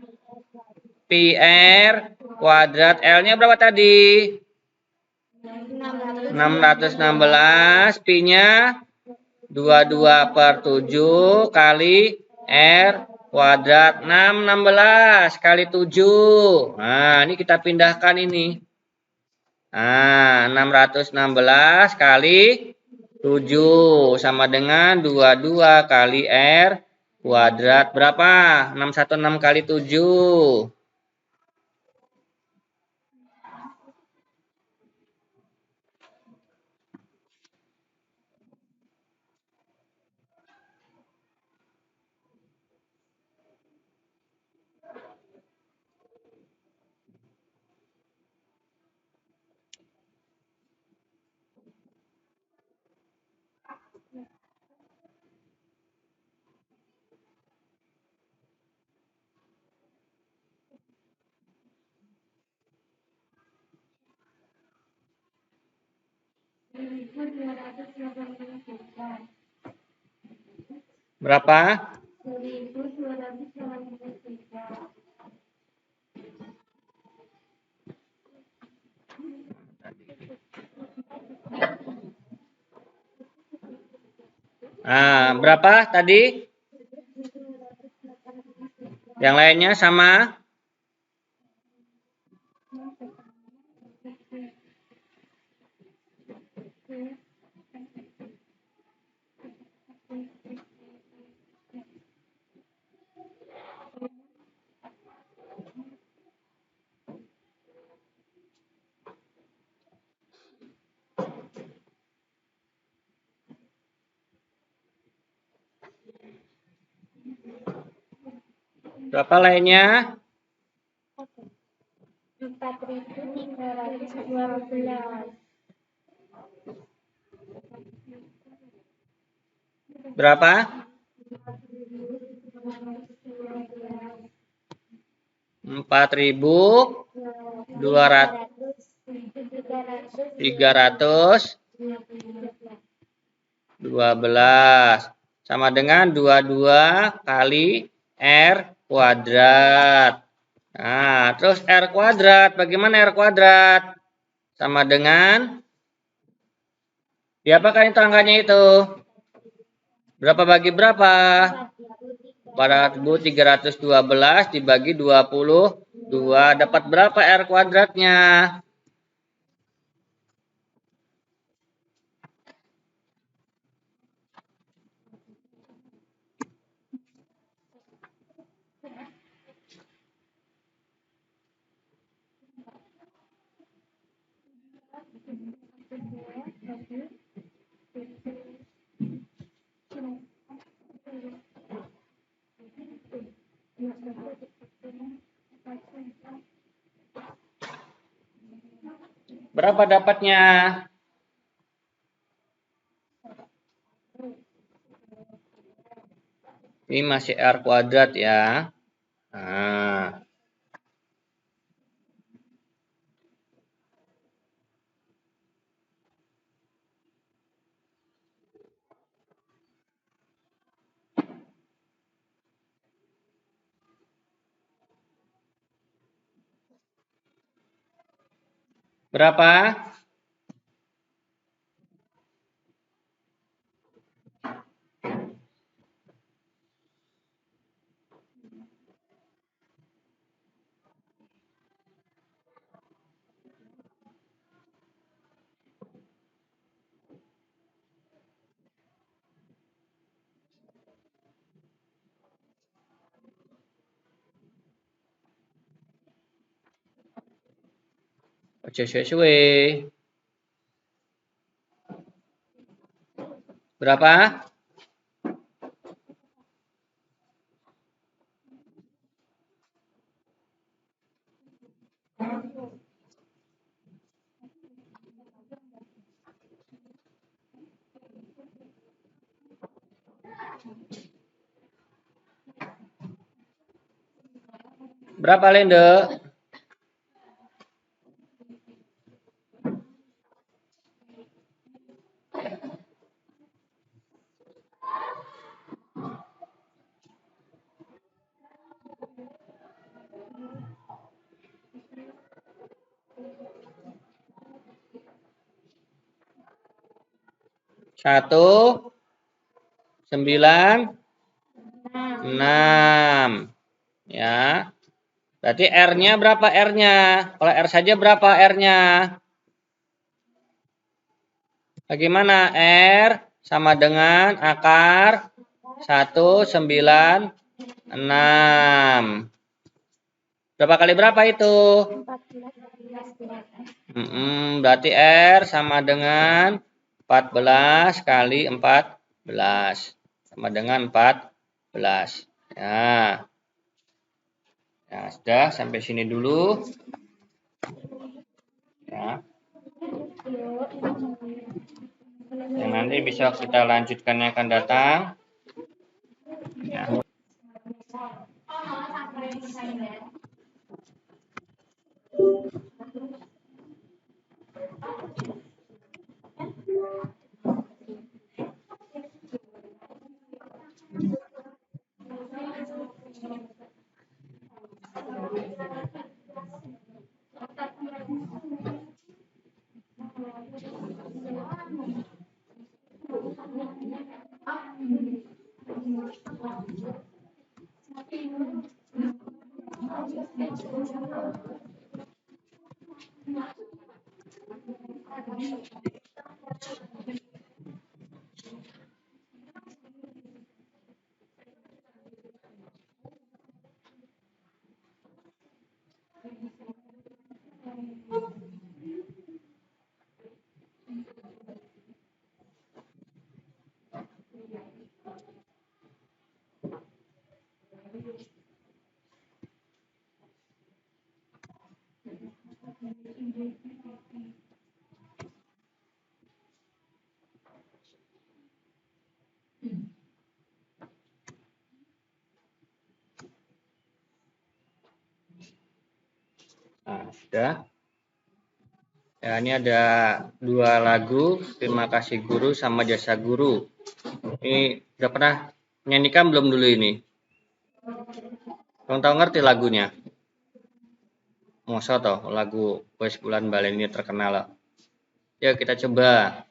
PR kuadrat. L-nya berapa tadi? 616. Pi-nya 22/7 kali R kuadrat 616 kali 7. Nah, ini kita pindahkan ini. 616 kali 7 sama dengan 22 kali R kuadrat. Berapa? 616 kali 7. Berapa? 1283. Berapa tadi? Yang lainnya sama? Berapa lainnya? 4312. Berapa? 4.312 sama dengan 22 kali R kuadrat. Nah, terus R kuadrat. Bagaimana R kuadrat? Sama dengan, diapakan itu angkanya itu? Berapa bagi berapa? 4.312 dibagi 22. Dapat berapa R kuadratnya? Berapa dapatnya? Ini masih R kuadrat ya. Nah. Berapa? Oke, sesuai. Berapa? Berapa, Lende? Satu, 9, 6. Ya. Berarti R-nya berapa R-nya? Kalau R saja berapa R-nya? Bagaimana? R sama dengan akar 196. Berapa kali berapa itu? 14. Berarti R sama dengan 14 kali 14. Sama dengan 14. Ya. Nah, sudah sampai sini dulu. Ya. Yang nanti bisa kita lanjutkan yang akan datang. Ya. Nah, sudah. Ya, ini ada 2 lagu, Terima Kasih Guru sama Jasa Guru. Ini udah pernah nyanyikan belum dulu ini? Belum tahu ngerti lagunya? Masa toh lagu Wes Bulan Balen ini terkenal loh. Ya kita coba.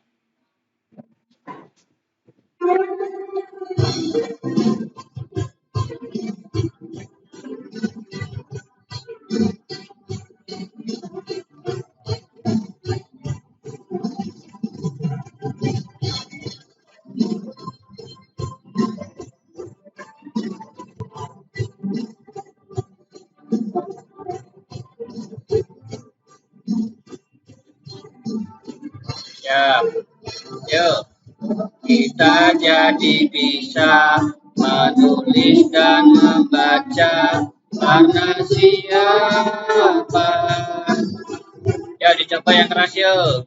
Ya, yuk kita jadi bisa menulis dan membaca karena siapa? Ya, dicoba yang keras yuk.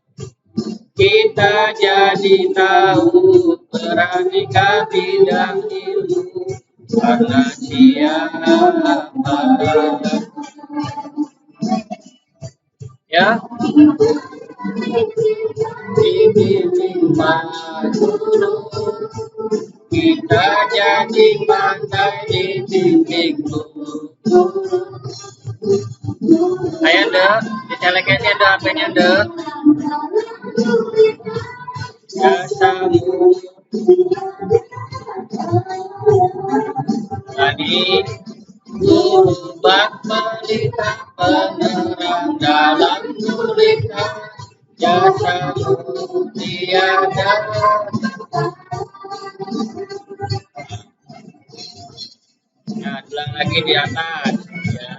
Kita jadi tahu beraneka bidang ilmu karena siapa? Ya, dibimbing guru kita jadi pandai dibimbing guru. Ayo dek, dicelekin ya dek HP-nya dek. Jasamu tadi bak pelita penerang dalam gulita, jasamu tiada. Nah, ulang lagi di atas ya.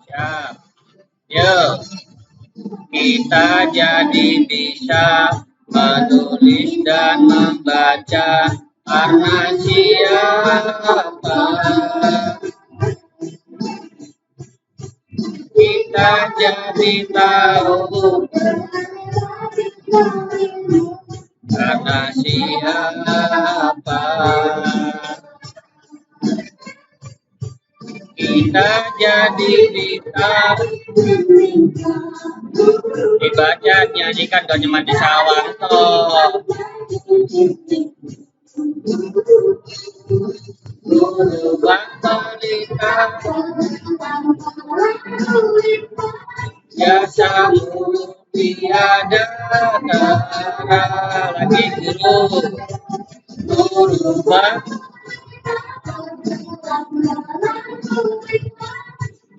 Siap. Yuk, kita jadi bisa menulis dan membaca karena siapa? Kita jadi tahu karena siapa? Kita jadi bisa dibaca, nyanyikan, gak cuma di sawah toh. Bak pelita jasamu tiada tara. Lagi guru bak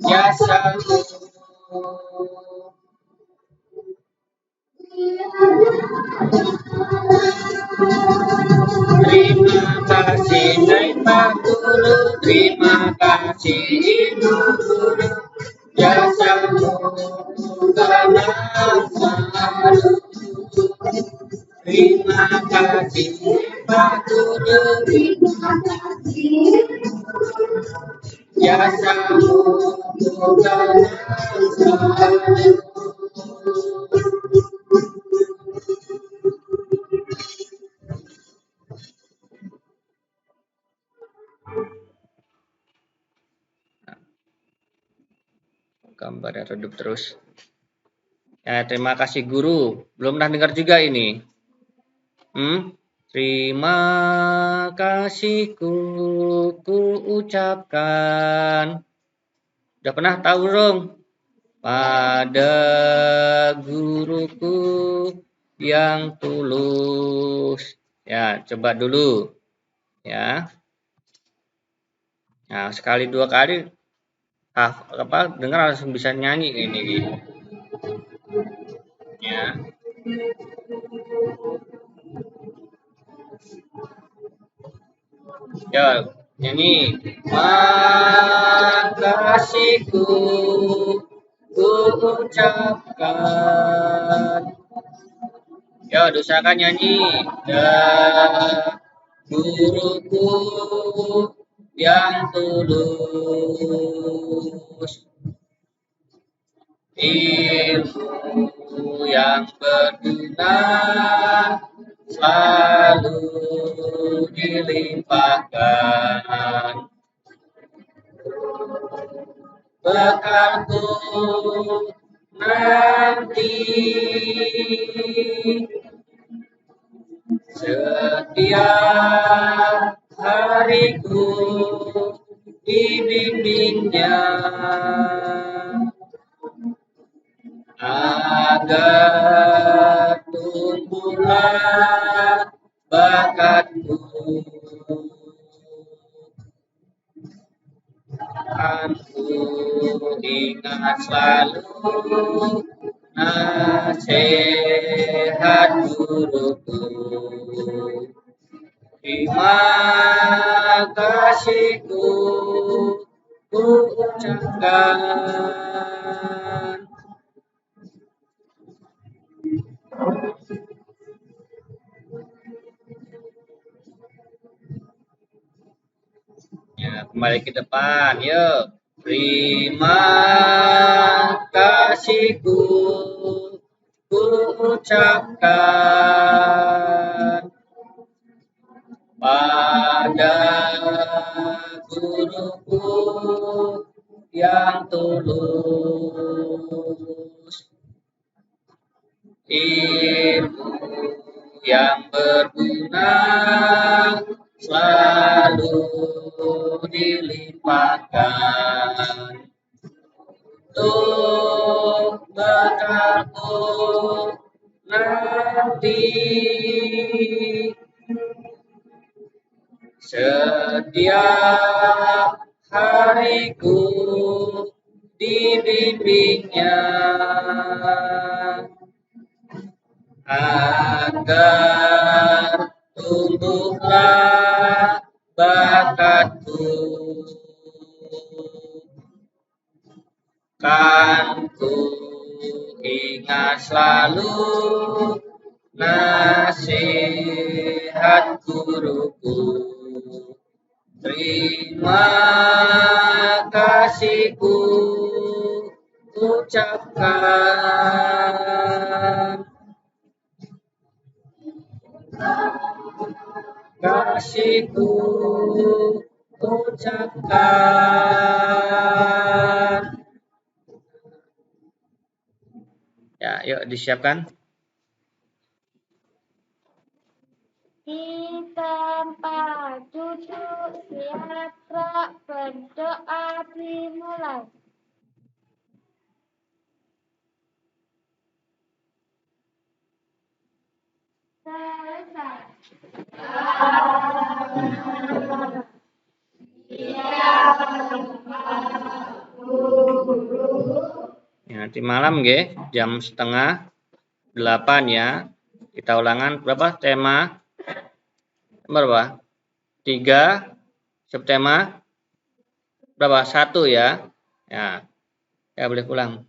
jasamu. Terima kasih Pak Guru, terima kasih Ibu Guru, jasamu karena selalu. Terima kasih Pak Guru, jasamu karena selalu. Gambarnya redup terus. Ya, terima kasih guru. Belum pernah dengar juga ini. Terima kasihku ku ucapkan. Udah pernah tahu dong? Pada guruku yang tulus. Ya, coba dulu. Ya. Nah, sekali dua kali dengar langsung bisa nyanyi ini. Ya. Ya, nyanyi. Makasihku ku ucapkan. Ya, usahakan nyanyi. Guruku yang tulus, ilmu yang berguna selalu dilimpahkan. Bekalku nanti setiap hariku dibimbingnya agar tumbuhlah bakatku. Aku ingat selalu nasihat guruku. Terima kasihku ku ucapkan. Ya, kembali ke depan, yuk. Terima kasihku ku ucapkan pada guruku yang tulus, ilmu yang berguna selalu dilimpahkan untuk bekalku nanti. Setiap hariku dibimbingnya agar tumbuhlah bakatku. Kan ku ingat selalu nasihat guruku. Terima kasihku ucapkan. Kasihku ucapkan. Ya, yuk disiapkan. Di tempat duduk siap berdoa dimulai. Selesai. Ya, nanti malam jam 7:30 ya. Kita ulangan berapa tema? Berapa? 3 subtema berapa? 1 ya. Ya. Ya boleh pulang.